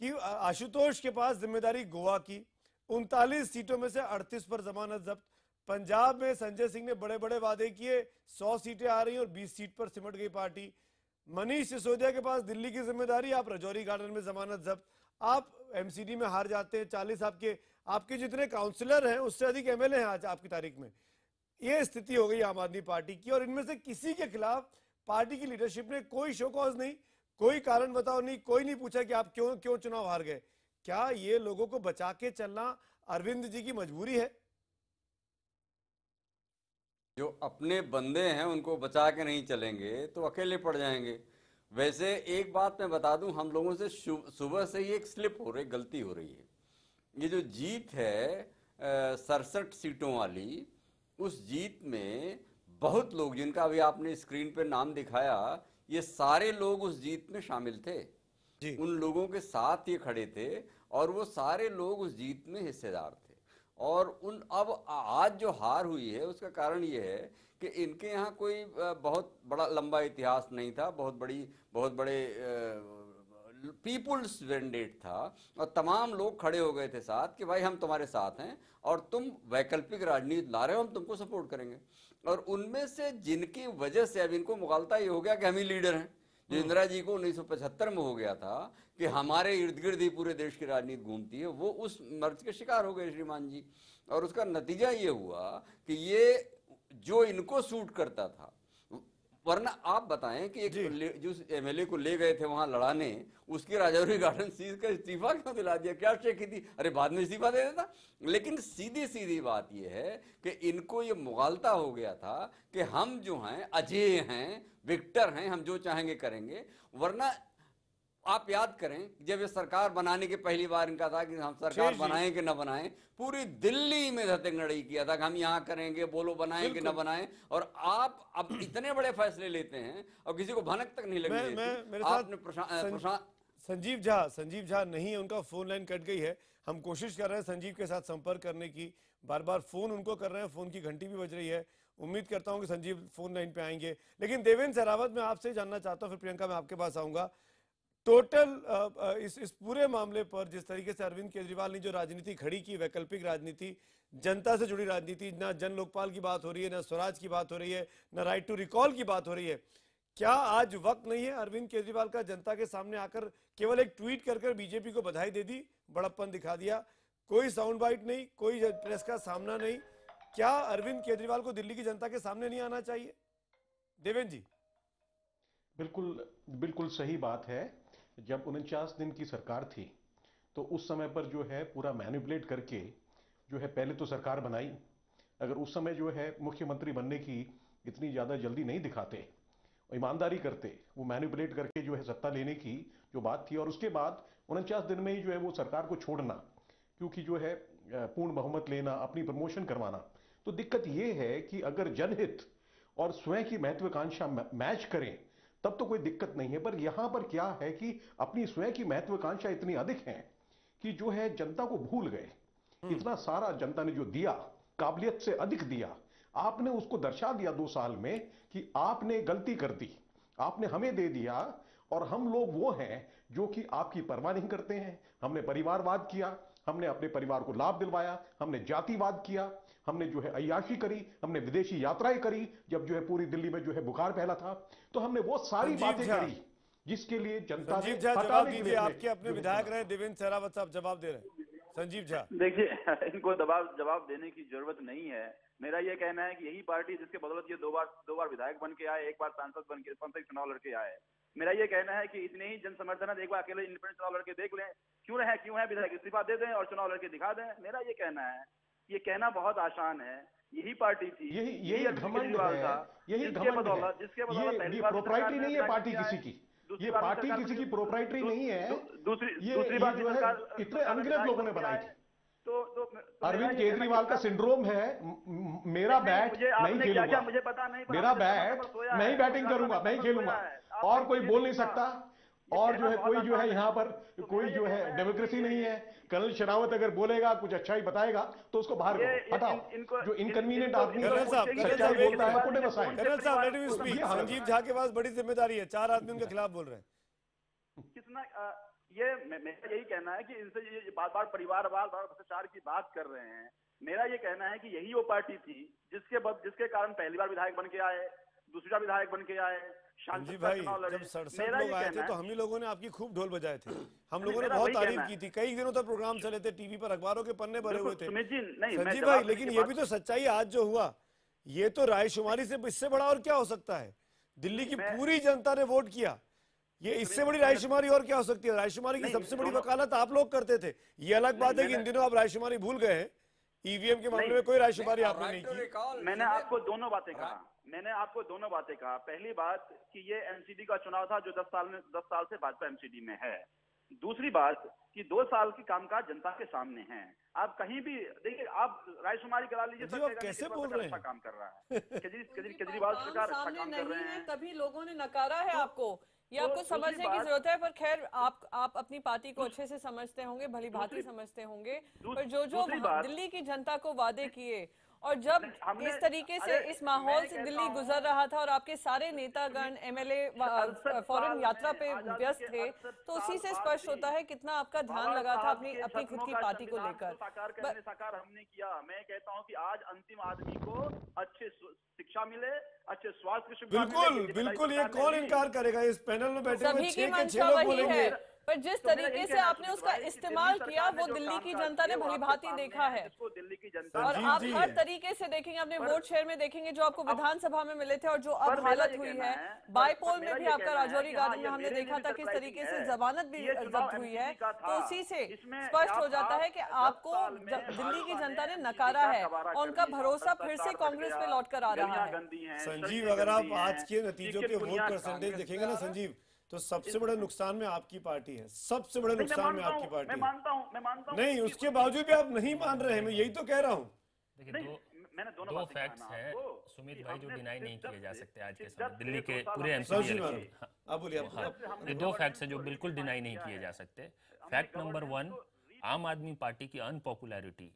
कि आशुतोष के पास जिम्मेदारी गोवा की, 39 सीटों में से 38 पर जमानत जब्त। पंजाब में संजय सिंह ने बड़े बड़े वादे किए, 100 सीटें आ रही और 20 सीट पर सिमट गई पार्टी। मनीष सिसोदिया के पास दिल्ली की जिम्मेदारी, आप रजौरी गार्डन में जमानत जब्त। आप एमसीडी में हार जाते हैं, 40 आपके जितने काउंसलर हैं उससे अधिक एमएलए हैं आज आपकी तारीख में। ये स्थिति हो गई आम आदमी पार्टी की और इनमें से किसी के खिलाफ पार्टी की लीडरशिप ने कोई शो कॉज नहीं, कोई कारण बताओ नहीं, कोई नहीं पूछा कि आप क्यों चुनाव हार गए। क्या ये लोगों को बचा के चलना अरविंद जी की मजबूरी है? जो अपने बंदे हैं उनको बचा के नहीं चलेंगे तो अकेले पड़ जाएंगे। वैसे एक बात मैं बता दूं, हम लोगों से सुबह से ही एक स्लिप हो रही, गलती हो रही है। ये जो जीत है 67 सीटों वाली, उस जीत में बहुत लोग, जिनका अभी आपने स्क्रीन पे नाम दिखाया, ये सारे लोग उस जीत में शामिल थे। उन लोगों के साथ ये खड़े थे और वो सारे लोग उस जीत में हिस्सेदार थे। और अब आज जो हार हुई है उसका कारण ये है कि इनके यहाँ कोई बहुत बड़ा लंबा इतिहास नहीं था, बहुत बड़े पीपुल्स मैंडेट था और तमाम लोग खड़े हो गए थे साथ कि भाई हम तुम्हारे साथ हैं और तुम वैकल्पिक राजनीति ला रहे हो, हम तुमको सपोर्ट करेंगे। और उनमें से जिनकी वजह से अब इनको मुगालता ये हो गया कि हम ही लीडर हैं, जो इंदिरा जी को 1975 में हो गया था कि हमारे इर्द गिर्द ही पूरे देश की राजनीति घूमती है, वो उस मर्ज के शिकार हो गए श्रीमान जी। और उसका नतीजा ये हुआ कि ये जो इनको सूट करता था, वरना आप बताएं कि एक जो एमएलए को ले गए थे वहां लड़ाने, उसकी राजौरी गार्डन सीट का इस्तीफा क्यों दिला दिया? क्या शेखी थी? अरे बाद में इस्तीफा दे देता। लेकिन सीधी बात यह है कि इनको ये मुगालता हो गया था कि हम जो हैं अजय हैं, विक्टर हैं, हम जो चाहेंगे करेंगे। वरना आप याद करें जब ये सरकार बनाने के पहली बार इनका था कि हम सरकार बनाएं कि न बनाएं, पूरी दिल्ली में धतंगड़ी किया था कि हम यहाँ करेंगे, बोलो बनाएं कि न बनाएं। और आप अब इतने बड़े फैसले लेते हैं और किसी को भनक तक नहीं लगी। आपने संजीव झा नहीं है, उनका फोन लाइन कट गई है। हम कोशिश कर रहे हैं संजीव के साथ संपर्क करने की, बार बार फोन उनको कर रहे हैं, फोन की घंटी भी बज रही है। उम्मीद करता हूं कि संजीव फोन लाइन पे आएंगे। लेकिन देवेंद्र सहरावत, मैं आपसे जानना चाहता हूं, फिर प्रियंका मैं आपके पास आऊंगा। टोटल इस पूरे मामले पर जिस तरीके से अरविंद केजरीवाल ने जो राजनीति खड़ी की, वैकल्पिक राजनीति, जनता से जुड़ी राजनीति, ना जन लोकपाल की बात हो रही है, ना स्वराज की बात हो रही है, ना राइट टू रिकॉल की बात हो रही है, क्या आज वक्त नहीं है अरविंद केजरीवाल का जनता के सामने आकर केवल एक ट्वीट कर बीजेपी को बधाई दे दी, बड़प्पन दिखा दिया, कोई साउंड बाइट नहीं, कोई प्रेस का सामना नहीं? क्या अरविंद केजरीवाल को दिल्ली की जनता के सामने नहीं आना चाहिए? देवेंद्र जी। बिल्कुल सही बात है। जब 49 दिन की सरकार थी तो उस समय पर जो है पूरा मैनिपुलेट करके जो है पहले तो सरकार बनाई। अगर उस समय जो है मुख्यमंत्री बनने की इतनी ज्यादा जल्दी नहीं दिखाते, ईमानदारी करते, वो मैनिपुलेट करके जो है सत्ता लेने की जो बात थी, और उसके बाद 49 दिन में ही जो है वो सरकार को छोड़ना, क्योंकि जो है पूर्ण बहुमत लेना, अपनी प्रमोशन करवाना। तो दिक्कत ये है कि अगर जनहित और स्वयं की महत्वाकांक्षा मैच करें तब तो कोई दिक्कत नहीं है। पर यहां पर क्या है कि अपनी स्वयं की महत्वाकांक्षा इतनी अधिक है कि जो है जनता को भूल गए। इतना सारा जनता ने जो दिया, काबिलियत से अधिक दिया, आपने उसको दर्शा दिया 2 साल में कि आपने गलती कर दी, आपने हमें दे दिया, और हम लोग वो हैं जो कि आपकी परवाह नहीं करते हैं। हमने परिवारवाद किया, हमने अपने परिवार को लाभ दिलवाया, हमने जातिवाद किया, हमने जो है अय्याशी करी, हमने विदेशी यात्राएं करी, जब जो है पूरी दिल्ली में जो है बुखार फैला था, तो हमने वो सारी बातें करी जिसके लिए जनता ने जवाब दीजिए। आपके अपने विधायक रहे देवेंद्र सहरावत साहब, जवाब दे रहे हैं। संजीव झा। देखिए, इनको जवाब देने की जरूरत नहीं है। मेरा ये कहना है कि यही पार्टी जिसके बदौलत ये दो बार विधायक बन के आए, एक बार सांसद बन के चुनाव लड़के आए, मेरा ये कहना है कि इतने ही जन समर्थन है, एक बार अकेले इंडिपेंडेंट चुनाव लड़के देख लें, क्यों है विधायक इस्तीफा दे दें और चुनाव लड़के दिखा दें। मेरा ये कहना है, ये कहना बहुत आसान है। यही पार्टी थी, यही घमंड है, यही घमंड है। जिसके बदौलत ये प्रोप्राइटरी नहीं है पार्टी किसी की, ये पार्टी किसी की प्रोप्राइटरी नहीं है। दूसरी बात जो है इतने अनगिनत लोगों ने बनाई थी। अरविंद केजरीवाल का सिंड्रोम है, मेरा बैट नहीं खेलूंगा, मुझे पता नहीं, मेरा बैट मैं ही बैटिंग करूंगा, मैं ही खेलूंगा, और कोई बोल नहीं सकता। और जो है कोई जो है यहाँ पर कोई जो है डेमोक्रेसी नहीं है। कर्नल शेरावत अगर बोलेगा, कुछ अच्छा ही बताएगा तो उसको बाहर हटाओ। जो इनकन्वीनियंट आदमी सच्चाई बोलता है, पुणे बसाए। कर्नल साहब, let me speak. Sanjeev Jha के पास बड़ी जिम्मेदारी है, 4 आदमी उनके खिलाफ बोल रहे हैं। कितना मेरा यही कहना है कि इनसे ये बार परिवारवाद और भ्रष्टाचार की बात कर रहे हैं। मेरा ये कहना है कि यही वो पार्टी थी जिसके कारण पहली बार विधायक बन के आए, दूसरी बार विधायक बन के आए, संजीव भाई, जब 67 लोग आए थे तो हम ही लोगों ने आपकी खूब ढोल बजाए थे, हम लोगों ने बहुत तारीफ की थी, कई दिनों तक प्रोग्राम चले थे टीवी पर, अखबारों के पन्ने भरे हुए थे। संजीव भाई, लेकिन ये भी तो सच्चाई, आज जो हुआ ये तो रायशुमारी से इससे बड़ा और क्या हो सकता है? दिल्ली की पूरी जनता ने वोट किया, ये इससे बड़ी रायशुमारी और क्या हो सकती है? रायशुमारी की सबसे बड़ी वकालत आप लोग करते थे। ये अलग बात है कि इन दिनों आप रायशुमारी भूल गए हैं, ईवीएम के मामले में कोई रायशुमारी आपने नहीं की। मैंने आपको दोनों बातें कहा। पहली बात कि ये एमसीडी का चुनाव था जो 10 साल से भाजपा एमसीडी में है। दूसरी बात कि 2 साल की कामकाज जनता के सामने है। आप कहीं भी देखिए, आप रायशुमारी करा लीजिए, कैसे बोल रहे हैं? अच्छा काम कर रहा है केजरीवाल सरकार, अच्छा काम कर रहे हैं। कभी लोगों ने नकारा है आपको, ये आपको समझने की जरूरत है। पर खैर, आप अपनी पार्टी को अच्छे से समझते होंगे, भली भांति समझते होंगे, पर जो दिल्ली की जनता को वादे किए, और जब इस तरीके से इस माहौल से दिल्ली गुजर रहा था और आपके सारे नेतागण एमएलए फॉरेन यात्रा पे व्यस्त थे, तो उसी से स्पष्ट होता है कितना आपका ध्यान लगा था अपनी खुद की पार्टी को लेकर। साकार हमने किया। मैं कहता हूँ कि आज अंतिम आदमी को अच्छे शिक्षा मिले, अच्छे स्वास्थ्य, बिल्कुल ये कौन इनकार करेगा? इस पैनल में बैठे हुए 6 के 6 लोग बोलेंगे। पर जिस तरीके से आपने उसका इस्तेमाल किया, वो दिल्ली की जनता ने भली भांति देखा है। और आप हर तरीके से देखेंगे, अपने वोट शेयर में देखेंगे, जो आपको विधानसभा में मिले थे और जो अब हालत हुई है। बाईपोल में भी आपका राजौरी गार्डन में हमने देखा था किस तरीके से जमानत भी जब्त हुई है। तो उसी से स्पष्ट हो जाता है कि आपको दिल्ली की जनता ने नकारा है और उनका भरोसा फिर से कांग्रेस पे लौट कर आ रहा है। संजीव, अगर आप आज के नतीजों के वोट परसेंटेज देखेंगे ना संजीव, तो सबसे बड़े नुकसान में आपकी पार्टी है, सबसे बड़े नुकसान में आपकी पार्टी है। मैं मानता हूं। नहीं, उसके बावजूद भी आप नहीं मान रहे हैं, मैं यही तो कह रहा हूं। मैंने दोनों दो बातें कहा फैक्ट्स ना है आपको सुमित कि भाई जो हमने डिनाई नहीं सिर्फ किए जा जब सकते आज के सिर्फ समय जब दिल्ली 1.5 के साल पूरे हमने एमसीडी गवर्नमेंट इलेक्शन की, आप बोलिए हाँ, हमने ये दो फैक्ट्स है गवर्नेंस जो को बिल्कुल redefine डिनाई नहीं किया किए है। जा सकते। हमने फैक्ट नंबर गवर्नेंस 1, को आम आदमी पार्टी की अनपॉपुलैरिटी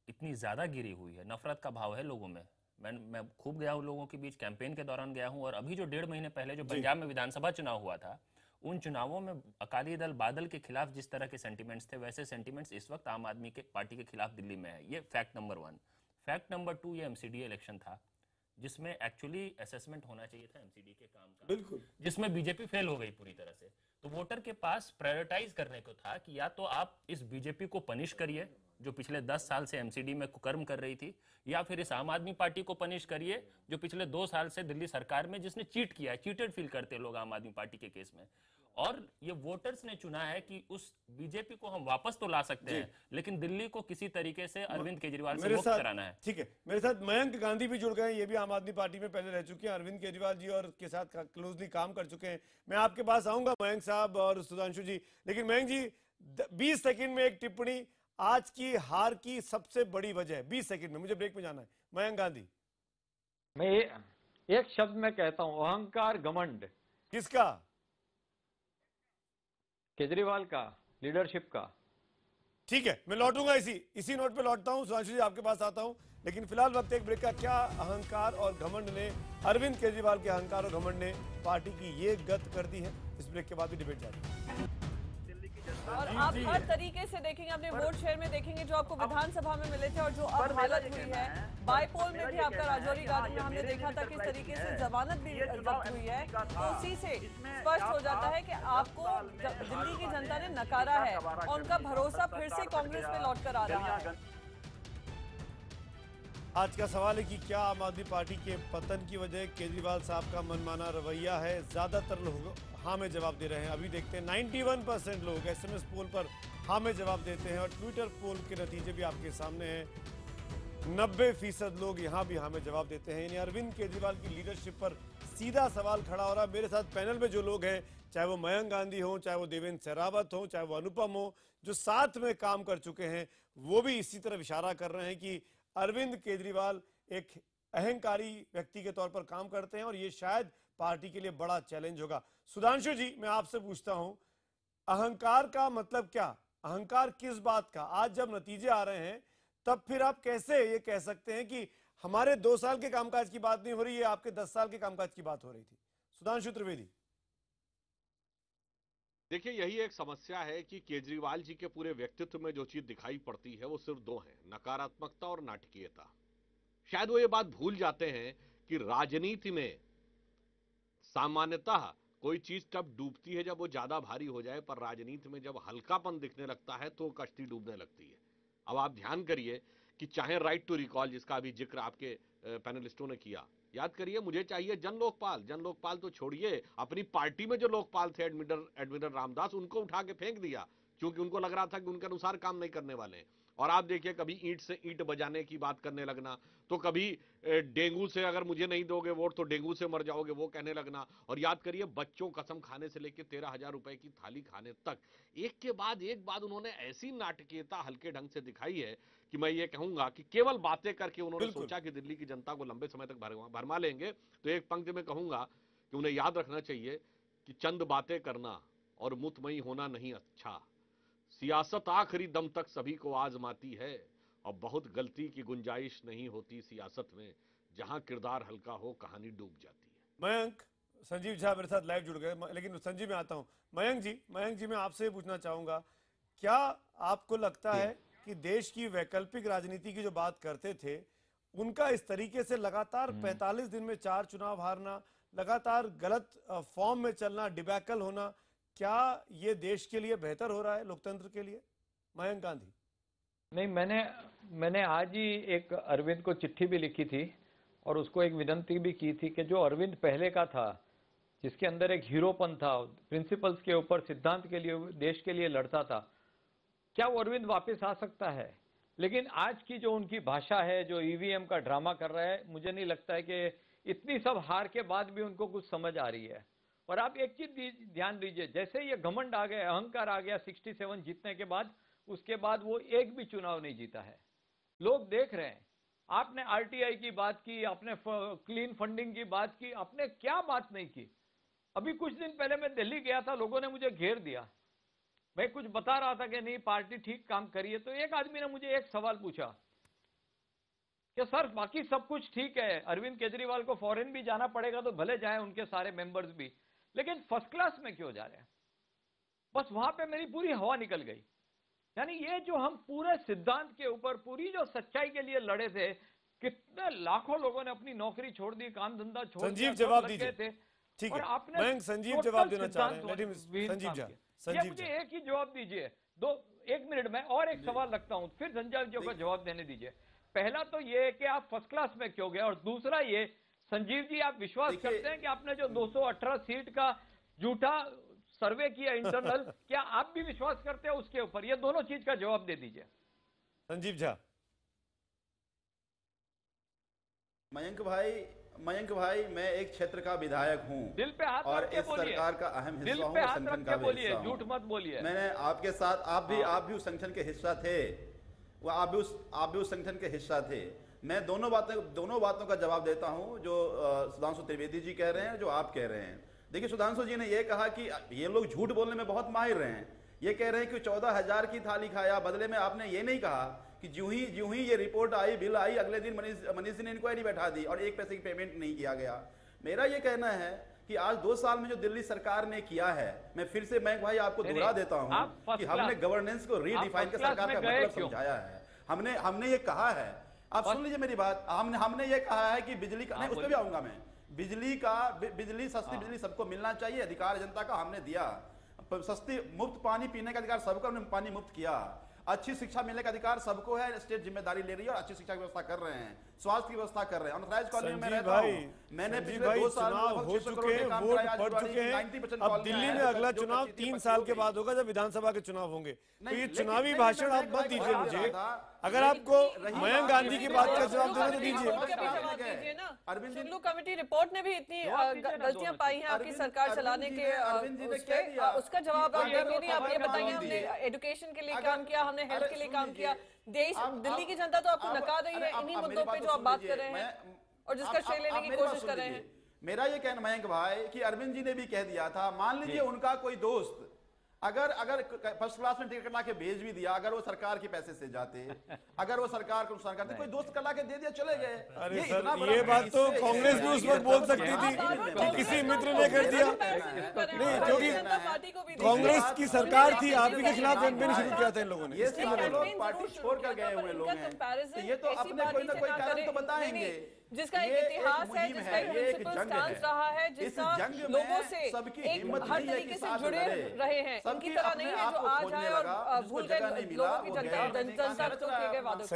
इतनी ज्यादा गिरी हुई है, नफरत का भाव है लोगों में। मैं खूब गया हूँ लोगों के बीच, कैंपेन के दौरान गया हूँ, और अभी जो 1.5 महीने पहले जो पंजाब में विधानसभा चुनाव हुआ था, उन चुनावों में अकाली दल बादल के खिलाफ जिस तरह के सेंटिमेंट्स थे, वैसे सेंटिमेंट्स इस वक्त आम आदमी के पार्टी के खिलाफ दिल्ली में है। ये फैक्ट नंबर 1। फैक्ट नंबर 2, ये एमसीडी इलेक्शन था जिसमें एक्चुअली असेसमेंट होना चाहिए था एमसीडी के काम का, बिल्कुल, जिसमें बीजेपी फेल हो गई पूरी तरह से। तो वोटर के पास प्रायोरिटाइज करने को था कि या तो आप इस बीजेपी को पनिश करिए जो पिछले 10 साल से एमसीडी में कुकर्म कर रही थी, या फिर इस आम आदमी पार्टी को पनिश करिए जो पिछले 2 साल से दिल्ली सरकार में जिसने चीट किया है। चीटेड फील करते लोग आम आदमी पार्टी के केस में, और ये वोटर्स ने चुना है कि उस बीजेपी को हम वापस तो ला सकते हैं, लेकिन दिल्ली को किसी तरीके से अरविंद केजरीवाल से मुक्त कराना है। ठीक है, मेरे साथ मयंक गांधी भी जुड़ गए हैं, ये भी आम आदमी पार्टी में पहले रह चुके हैं, अरविंद केजरीवाल जी और के साथ क्लोजली काम कर चुके हैं। मैं आपके पास आऊंगा मयंक साहब और सुधांशु जी, लेकिन मयंक जी 20 सेकंड में एक टिप्पणी, आज की हार की सबसे बड़ी वजह, 20 सेकंड में, मुझे ब्रेक में जाना है। मयंक गांधी। मैं एक शब्द में कहता हूं, अहंकार, घमंड। किसका? केजरीवाल का, लीडरशिप का। ठीक है, मैं लौटूंगा इसी नोट पे लौटता हूं। सुधांशु जी आपके पास आता हूं, लेकिन फिलहाल वक्त एक ब्रेक का। क्या अहंकार और घमंड ने, अरविंद केजरीवाल के अहंकार और घमंड ने पार्टी की ये गत कर दी है? इस ब्रेक के बाद भी डिबेट जारी है। और आप हर तरीके से देखेंगे, अपने वोट शेयर में देखेंगे जो आपको विधानसभा में मिले थे और जो अब हालत हुई है। बाईपोल में भी आपका राजौरी गार्डन में हमने देखा था किस तरीके से जमानत भी जब्त हुई है। तो उसी से स्पष्ट हो जाता है कि आपको दिल्ली की जनता ने नकारा है और उनका भरोसा फिर से कांग्रेस में लौट कर आ रहा है। आज का सवाल है कि क्या आम आदमी पार्टी के पतन की वजह केजरीवाल साहब का मनमाना रवैया है? ज्यादातर लोग हाँ में जवाब दे रहे हैं। अभी देखते हैं 91% लोग एसएमएस पोल पर हाँ में जवाब देते हैं, और ट्विटर पोल के नतीजे भी आपके सामने हैं। 90% लोग यहाँ भी हाँ में जवाब देते हैं। यानी अरविंद केजरीवाल की लीडरशिप पर सीधा सवाल खड़ा हो रहा है। मेरे साथ पैनल में जो लोग हैं, चाहे वो मयंक गांधी हो, चाहे वो देवेंद्र शेरावत हो, चाहे वो अनुपम हो, जो साथ में काम कर चुके हैं, वो भी इसी तरफ इशारा कर रहे हैं कि अरविंद केजरीवाल एक अहंकारी व्यक्ति के तौर पर काम करते हैं और ये शायद पार्टी के लिए बड़ा चैलेंज होगा। सुधांशु जी, मैं आपसे पूछता हूं, अहंकार का मतलब क्या? अहंकार किस बात का? आज जब नतीजे आ रहे हैं तब फिर आप कैसे ये कह सकते हैं कि हमारे 2 साल के कामकाज की बात नहीं हो रही है, आपके 10 साल के कामकाज की बात हो रही थी? सुधांशु त्रिवेदी। देखिए, यही एक समस्या है कि केजरीवाल जी के पूरे व्यक्तित्व में जो चीज दिखाई पड़ती है वो सिर्फ 2 है, नकारात्मकता और नाटकीयता। शायद वो ये बात भूल जाते हैं कि राजनीति में सामान्यतः कोई चीज तब डूबती है जब वो ज्यादा भारी हो जाए, पर राजनीति में जब हल्कापन दिखने लगता है तो कश्ती डूबने लगती है। अब आप ध्यान करिए कि चाहे राइट टू रिकॉल, जिसका अभी जिक्र आपके पैनलिस्टों ने किया, याद करिए, मुझे चाहिए जन लोकपाल तो छोड़िए, अपनी पार्टी में जो लोकपाल थे एडमिरल रामदास, उनको उठा के फेंक दिया क्योंकि उनको लग रहा था कि उनके अनुसार काम नहीं करने वाले हैं। और आप देखिए, कभी ईंट से ईंट बजाने की बात करने लगना, तो कभी डेंगू से अगर मुझे नहीं दोगे वोट तो डेंगू से मर जाओगे, वो कहने लगना। और याद करिए, बच्चों कसम खाने से लेकर 13,000 रुपए की थाली खाने तक, एक के बाद एक बात उन्होंने ऐसी नाटकीयता हल्के ढंग से दिखाई है कि मैं ये कहूंगा कि केवल बातें करके उन्होंने सोचा कि दिल्ली की जनता को लंबे समय तक भरमा लेंगे। तो एक पंक्ति में कहूंगा कि उन्हें याद रखना चाहिए कि चंद बातें करना और मुतमई होना नहीं अच्छा, सियासत आखिरी दम तक सभी को आजमाती है और बहुत गलती की गुंजाइश नहीं होती सियासत में, जहां किरदार हल्का हो कहानी डूब जाती है। मयंक, संजीव झा मेरे साथ लाइव जुड़ गए, लेकिन संजीव में आता हूं। मयंक जी मैं आपसे पूछना चाहूंगा, क्या आपको लगता है कि देश की वैकल्पिक राजनीति की जो बात करते थे, उनका इस तरीके से लगातार 45 दिन में 4 चुनाव हारना, लगातार गलत फॉर्म में चलना, डिबैकल होना, क्या ये देश के लिए बेहतर हो रहा है, लोकतंत्र के लिए? मयंक गांधी। नहीं, मैंने आज ही एक अरविंद को चिट्ठी भी लिखी थी और उसको एक विनती भी की थी कि जो अरविंद पहले का था, जिसके अंदर एक हीरोपन था, प्रिंसिपल्स के ऊपर, सिद्धांत के लिए, देश के लिए लड़ता था, क्या वो अरविंद वापस आ सकता है? लेकिन आज की जो उनकी भाषा है, जो ईवीएम का ड्रामा कर रहा है, मुझे नहीं लगता है कि इतनी सब हार के बाद भी उनको कुछ समझ आ रही है। और आप एक चीज ध्यान दीजिए, जैसे ये घमंड आ गया, अहंकार आ गया 67 जीतने के बाद, उसके बाद वो एक भी चुनाव नहीं जीता है। लोग देख रहे हैं, आपने आरटीआई की बात की, आपने क्लीन फंडिंग की बात की, आपने क्या बात नहीं की? अभी कुछ दिन पहले मैं दिल्ली गया था, लोगों ने मुझे घेर दिया, मैं कुछ बता रहा था कि नहीं पार्टी ठीक काम करी है, तो एक आदमी ने मुझे एक सवाल पूछा कि सर बाकी सब कुछ ठीक है, अरविंद केजरीवाल को फॉरेन भी जाना पड़ेगा तो भले जाए उनके सारे मेंबर्स भी, लेकिन फर्स्ट क्लास में क्यों जा रहे हैं? बस वहां पे मेरी पूरी हवा निकल गई। यानी ये जो हम पूरे सिद्धांत के ऊपर, पूरी जो सच्चाई के लिए लड़े थे, कितने लाखों लोगों ने अपनी नौकरी छोड़ दी, काम धंधा छोड़ दिया, संजीव जवाब लग गए दीजिए। थे। ठीक और है, आपने मैं संजीव टोटल जवाब देना चाह रहे हैं। सिद्धांत लेट हिम विहीन संजीव काम झा, किया। संजीव मुझे झा। एक ही जवाब दीजिए, एक मिनट में और एक सवाल रखता हूं, फिर संजय जी को जवाब देने दीजिए। पहला तो ये है कि आप फर्स्ट क्लास में क्यों गए, और दूसरा ये संजीव जी, आप विश्वास करते हैं कि आपने जो 218 सीट का झूठा सर्वे किया इंटरनल, क्या आप भी विश्वास करते हैं उसके ऊपर? ये दोनों चीज का जवाब दे दीजिए। संजीव झा। मयंक भाई, मैं एक क्षेत्र का विधायक हूं दिल पे हाथ और रख के इस बोलिए। सरकार का अहम दिल हिस्सा हूं, पे हाथ संगठन रख का के भी बोलिए, हिस्सा हूं। झूठ मत बोलिए। मैंने आपके साथ, आप भी उस संगठन के हिस्सा थे, वो आप भी उस संगठन के हिस्सा थे। मैं दोनों बातों का जवाब देता हूं, जो सुधांशु त्रिवेदी जी कह रहे हैं, जो आप कह रहे हैं। देखिए, सुधांशु जी ने यह कहा कि ये लोग झूठ बोलने में बहुत माहिर हैं। ये कह रहे हैं कि 14,000 की थाली खाया, बदले में आपने ये नहीं कहा कि ज्यों ही ये रिपोर्ट आई, बिल आई, अगले दिन मनीष जी ने इंक्वायरी बैठा दी और 1 पैसे की पेमेंट नहीं किया गया। मेरा ये कहना है कि आज 2 साल में जो दिल्ली सरकार ने किया है, मैं फिर से मैं भाई आपको दोहरा देता हूं कि हमने गवर्नेंस को रीडिफाइन कर सरकार का मतलब समझाया है। हमने ये कहा है, आप सुन लीजिए मेरी बात, हमने ये कहा है कि बिजली का, उस पर भी आऊंगा मैं, बिजली सस्ती बिजली सबको मिलना चाहिए, अधिकार जनता का हमने दिया। सस्ती मुफ्त पानी पीने का अधिकार सबको, हमने पानी मुफ्त किया। अच्छी शिक्षा मिलने का अधिकार सबको है, स्टेट जिम्मेदारी ले रही है और अच्छी शिक्षा की व्यवस्था कर रहे हैं, स्वास्थ्य की व्यवस्था कर रहे हैं। अनथराइज्ड कॉलोनी में रहता हूं, मैंने पिछले 2 साल हो चुके हैं, वोट पड़ चुके हैं। अब दिल्ली में अगला चुनाव 3 साल के बाद होगा, जब विधानसभा के चुनाव होंगे। तो ये चुनावी भाषण आप मत दीजिए मुझे। अगर आपको मयंक गांधी की बात का जवाब देना तो दीजिए। शिंदे कमेटी रिपोर्ट ने भी इतनी गलतियां पाई हैं आपकी सरकार चलाने के, उसका जवाब आप देंगे नहीं? आप ये बताइए, हमने एजुकेशन के लिए काम किया, हमने हेल्थ के लिए काम किया, दिल्ली की जनता तो आपको नकार रही है इन्हीं मुद्दों पे जो आप बात कर रहे हैं और जिसका श्रेय लेने की कोशिश कर रहे हैं। मेरा ये कहना मयंक भाई कि अरविंद जी ने भी कह दिया था, मान लीजिए उनका कोई दोस्त अगर फर्स्ट क्लास में टिकट कटा के भेज भी दिया, अगर वो सरकार के पैसे से जाते, अगर वो सरकार को नुकसान करते, कोई दोस्त कटा के दे दिया, चले गए। अरे सर, ये बात तो कांग्रेस भी उस वक्त बोल सकती थी कि किसी मित्र ने कर दिया। नहीं, क्योंकि कांग्रेस की सरकार थी, आप ही के खिलाफ कैंपेन शुरू किया था इन लोगों ने। ये लोग पार्टी छोड़ कर गए हुए लोग हैं, ये तो अपने कोई ना कोई कारण तो बताएंगे, जिसका एक इतिहास है, जिसका एक प्रिंसिपल स्टांस रहा है, जिसका लोगों से एक हर तरीके से जुड़े रहे हैं, इनकी तरह नहीं है जो आज आए और भूल गए लोगों की जनता को किए गए वादों को।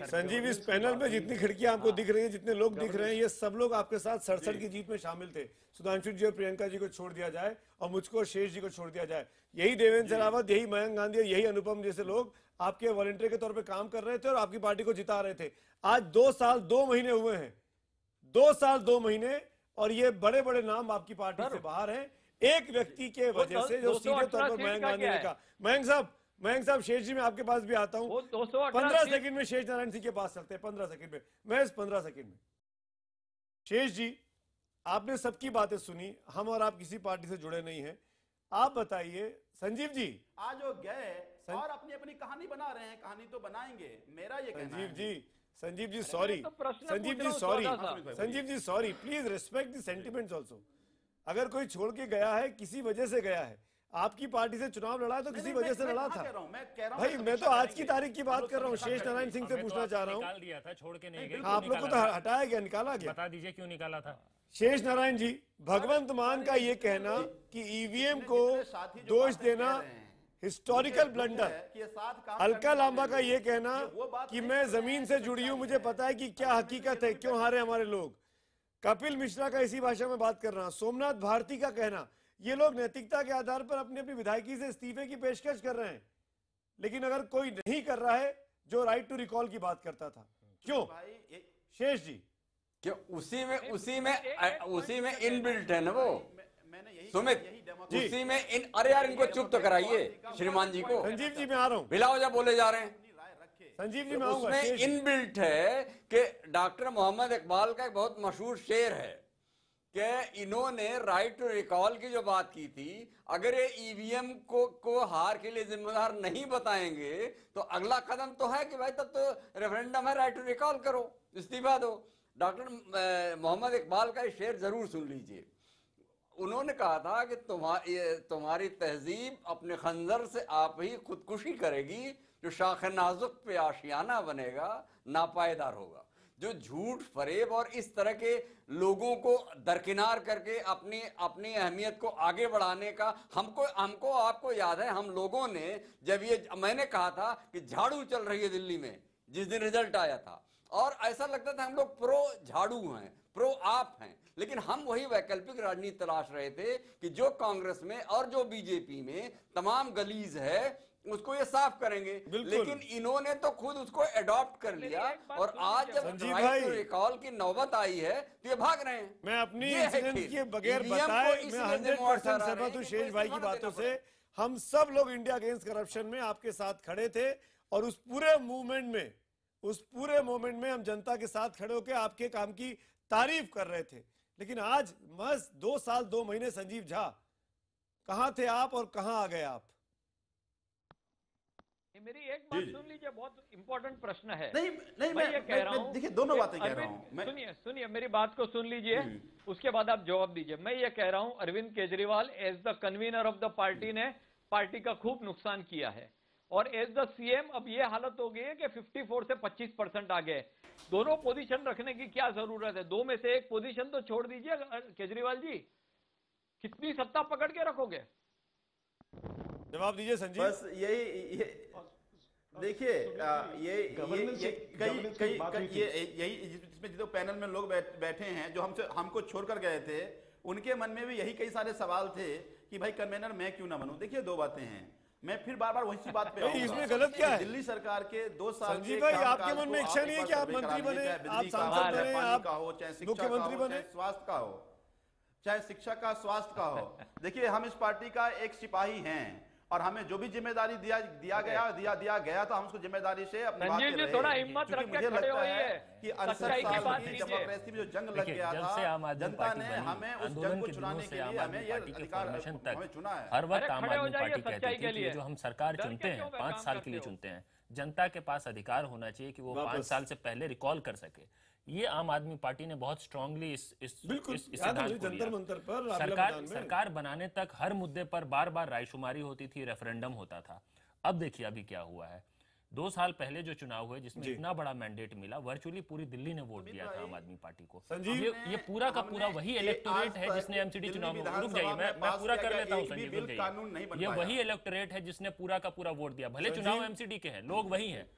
संजीव, इस पैनल में जितनी खिड़कियां आपको दिख रही हैं, जितने लोग दिख रहे हैं, ये सब लोग आपके साथ 67 की जीत में शामिल थे। सुधांशु जी और प्रियंका जी को छोड़ दिया जाए और मुझको और शेष जी को छोड़ दिया जाए, यही देवेंद्र शेरावत, यही मयंक गांधी और यही अनुपम जैसे लोग आपके वॉलंटियर के तौर पे काम कर रहे थे और आपकी पार्टी को जिता रहे थे। आज 2 साल 2 महीने हुए हैं, 2 साल 2 महीने, और ये बड़े बड़े नाम आपकी पार्टी से बाहर हैं, एक व्यक्ति के वजह से, जो सीधे तौर पर मयंक गांधी ने कहा। मयंक साहब, शेष जी मैं आपके पास भी आता हूं, 15 सेकंड में शेष नारायण सिंह के पास चलते हैं, 15 सेकंड में, महज 15 सेकंड में। शेष जी, आपने सबकी बातें सुनी, हम और आप किसी पार्टी से जुड़े नहीं हैं, आप बताइए। संजीव जी, आज वो गए और अपनी अपनी कहानी बना रहे हैं, कहानी तो बनाएंगे, मेरा ये कहना है। Sanjeev ji sorry, Sanjeev ji sorry, please respect the sentiments also. अगर कोई छोड़ के गया है, किसी वजह से गया है, आपकी पार्टी से चुनाव लड़ा तो किसी वजह से लड़ा था भाई। मैं तो आज की तारीख की बात कर रहा हूँ, शेष नारायण सिंह से पूछना चाह रहा हूँ। निकाल दिया था, छोड़ के नहीं गए, आप लोग को तो हटाया गया, निकाला गया, बता दीजिए क्यों निकाला था। शेष नारायण जी, भगवंत मान का ये कहना कि ईवीएम को दोष देना हिस्टोरिकल ब्लंडर, अलका लांबा का ये कहना कि मैं जमीन से जुड़ी हूं, मुझे पता है कि क्या हकीकत है, क्यों हारे हमारे लोग, कपिल मिश्रा का इसी भाषा में बात कर रहा हूं, सोमनाथ भारती का कहना, ये लोग नैतिकता के आधार पर अपनी अपनी विधायकी से इस्तीफे की पेशकश कर रहे हैं। लेकिन अगर कोई नहीं कर रहा है जो राइट टू रिकॉल की बात करता था, क्यों शेष जी? क्यों? उसी में इनबिल्ट है ना वो सुमित, उसी में अरे यार इनको चुप तो कराइए श्रीमान जी को। संजीव जी मैं आ रहा हूँ, बिलावजा बोले जा रहे हैं। संजीव जी, मैं आऊंगा। उसमें इनबिल्ट है कि डॉक्टर मोहम्मद इकबाल का एक बहुत मशहूर शेर है कि इन्होंने राइट टू रिकॉल की जो बात की थी, अगर ये ईवीएम को हार के लिए जिम्मेदार नहीं बताएंगे तो अगला कदम तो है कि भाई तब तो रेफरेंडम है, राइट टू रिकॉल करो, इस्तीफा दो। डॉक्टर मोहम्मद इकबाल का ये शेर जरूर सुन लीजिए। उन्होंने कहा था कि तुम्हारी तहजीब अपने खंजर से आप ही खुदकुशी करेगी, जो शाख नाजुक पे आशियाना बनेगा नापायदार होगा। जो झूठ फरेब और इस तरह के लोगों को दरकिनार करके अपनी अहमियत को आगे बढ़ाने का हमको आपको याद है, हम लोगों ने जब मैंने कहा था कि झाड़ू चल रही है दिल्ली में जिस दिन रिजल्ट आया था, और ऐसा लगता था हम लोग प्रो झाड़ू हैं, प्रो आप हैं, लेकिन हम वही वैकल्पिक राजनीति तलाश रहे थे कि जो कांग्रेस में और जो बीजेपी में तमाम गलीज है उसको ये साफ करेंगे, लेकिन इन्होंने तो खुद उसको एडॉप्ट कर लिया, और आज जब राइट टू रिकॉल की नौबत आई है तो ये भाग रहे हैं। मैं अपनी इंसिडेंट के बगैर बताए मैं 100% सहमत हूं शेष भाई की बातों से। हम सब लोग इंडिया अगेंस्ट करप्शन में आपके साथ खड़े थे, और उस पूरे मूवमेंट में हम जनता के साथ खड़े होकर आपके काम की तारीफ कर रहे थे। लेकिन आज बस 2 साल 2 महीने संजीव झा, कहां थे आप और कहां आ गए आप? मेरी एक बात सुन लीजिए, बहुत इंपॉर्टेंट प्रश्न है। नहीं मैं ये कह रहा हूँ, देखिए दोनों बातें कह रहा हूँ। सुनिए मेरी बात को सुन लीजिए, उसके बाद आप जवाब दीजिए। मैं ये कह रहा हूँ Arvind Kejriwal as the convener of the party ने पार्टी का खूब नुकसान किया है, और एज द सीएम अब ये हालत हो गई है कि 54 से 25% आ गए। दोनों पोजीशन रखने की क्या जरूरत है? 2 में से एक पोजीशन तो छोड़ दीजिए केजरीवाल जी, कितनी सत्ता पकड़ के रखोगे? जवाब दीजिए संजीव। बस यही देखिए, यही जिसमें जो पैनल में लोग बैठे हैं जो हमको छोड़कर गए थे, उनके मन में भी यही कई सारे सवाल थे कि भाई कन्वेनर मैं क्यों ना बनूं। देखिए 2 बातें हैं, मैं फिर बार बार वही बात पे आऊंगा। इसमें गलत क्या है? दिल्ली सरकार के 2 साल संजीव भाई, आपके मन में इच्छा नहीं है कि आप मंत्री बने, आप सांसद बने, आप मुख्यमंत्री बने? स्वास्थ्य का हो, चाहे शिक्षा का, स्वास्थ्य का हो। देखिए हम इस पार्टी का एक सिपाही हैं, और हमें जो भी जिम्मेदारी दिया गया था, हम उसको जिम्मेदारी से अपनी बात कर रहे हैं। थोड़ा हिम्मत रख के खड़े होइए कि 68 साल की डेमोक्रेसी में जो जंग लग गया था, जनता ने हमें उस जंग को चुनाने के लिए हमें ये अधिकार हमें चुना है। हर वक्त आम आदमी पार्टी कहती थी कि जो हम सरकार चुनते हैं 5 साल के लिए चुनते हैं, जनता के पास अधिकार होना चाहिए कि वो 5 साल से पहले रिकॉल कर सके। ये आम आदमी पार्टी ने बहुत स्ट्रांगली इस सिद्धांत को लिया। सरकार बनाने तक हर मुद्दे पर बार बार रायशुमारी होती थी, रेफरेंडम होता था। अब देखिए अभी क्या हुआ है। 2 साल पहले जो चुनाव हुए जिसमें इतना बड़ा मैंडेट मिला, वर्चुअली पूरी दिल्ली ने वोट दिया था आम आदमी पार्टी को। ये पूरा का पूरा वही इलेक्टोरेट है जिसने एमसीडी चुनाव में, रुक जाइए मैं पूरा कर लेता हूँ संजीव, रुक जाइए। ये वही इलेक्टोरेट है जिसने पूरा का पूरा वोट दिया, भले चुनाव एमसीडी के हैं, लोग वही हैं।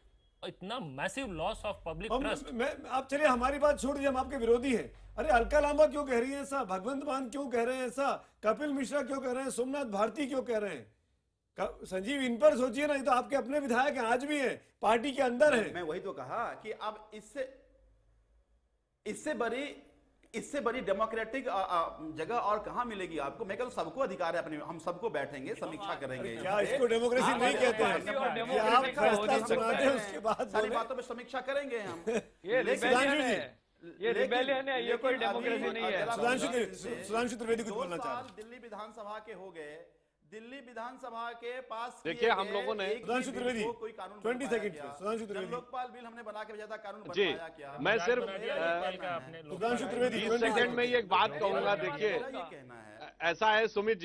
इतना massive loss of public trust. आप चलिए हमारी बात छोड़ दीजिए, हम आपके विरोधी हैं। अरे अलका लांबा क्यों कह रही है ऐसा, भगवंत मान क्यों कह रहे हैं ऐसा, कपिल मिश्रा क्यों कह रहे हैं, सोमनाथ भारती क्यों कह रहे हैं? संजीव इन पर सोचिए ना, ये तो आपके अपने विधायक हैं, आज भी हैं, पार्टी के अंदर हैं। मैं वही तो कहा कि अब इससे बड़ी डेमोक्रेटिक जगह और कहां मिलेगी आपको? मैं कहता हूं सबको अधिकार है, अपने हम सबको बैठेंगे, समीक्षा करेंगे। क्या इसको डेमोक्रेसी नहीं कहते हैं? आप फैसला सुना दें उसके बाद सारी बातों पे समीक्षा करेंगे हम। ये रिबेलियन है, ये कोई डेमोक्रेसी नहीं है। सुधांशु त्रिवेदी कुछ बोलना चाह रहे हैं। दिल्ली विधानसभा के हो गए, दिल्ली विधानसभा के पास देखिए हम लोगों ने सुधांशु त्रिवेदी 20 सेकंड सुधांशु त्रिवेदी लोकपाल बिल हमने बना के भेजा था, कानून जी बनवाया क्या? मैं सिर्फ सुधांशु त्रिवेदी 20 सेकंड में एक बात कहूंगा। देखिए ऐसा है सुमित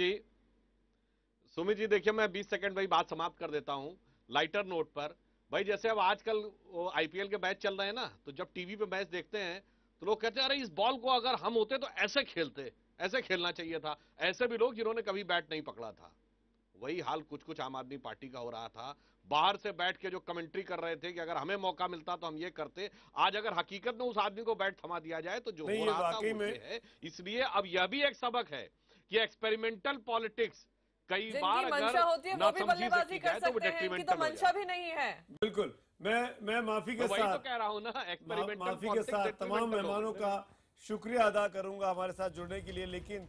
जी देखिए मैं 20 सेकंड में बात समाप्त कर देता हूं लाइटर नोट पर। भाई जैसे अब आजकल आईपीएल के मैच चल रहे हैं ना, तो जब टीवी पे मैच देखते हैं तो लोग कहते हैं अरे इस बॉल को अगर हम होते तो ऐसे खेलते, ऐसे खेलना चाहिए था। ऐसे भी लोग जिन्होंने कभी बैट नहीं पकड़ा था। वही हाल कुछ आम आदमी पार्टी का हो रहा था। बाहर से बैठ के जो कमेंट्री कर रहे थे कि अगर हमें मौका मिलता तो हम ये करते, आज अगर हकीकत में उस आदमी को बैट थमा दिया जाए तो जो हो रहा था वो है। इसलिए अब यह भी एक सबक है कि एक्सपेरिमेंटल पॉलिटिक्स कई बार मंशा होती है वो भी बल्लेबाजी कर सकते हैं, इनकी तो मंशा भी नहीं है। बिल्कुल, मैं माफी के साथ कह रहा हूं ना, माफी के साथ तमाम मेहमानों का शुक्रिया अदा करूंगा हमारे साथ जुड़ने के लिए। लेकिन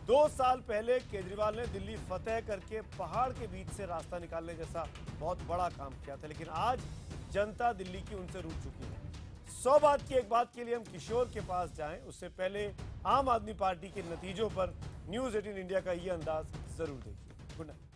2 साल पहले केजरीवाल ने दिल्ली फतेह करके पहाड़ के बीच से रास्ता निकालने जैसा बहुत बड़ा काम किया था, लेकिन आज जनता दिल्ली की उनसे रूठ चुकी है। 100 बात की एक बात के लिए हम किशोर के पास जाएं, उससे पहले आम आदमी पार्टी के नतीजों पर न्यूज़ 18 इंडिया का ये अंदाज जरूर देखिए। Good night.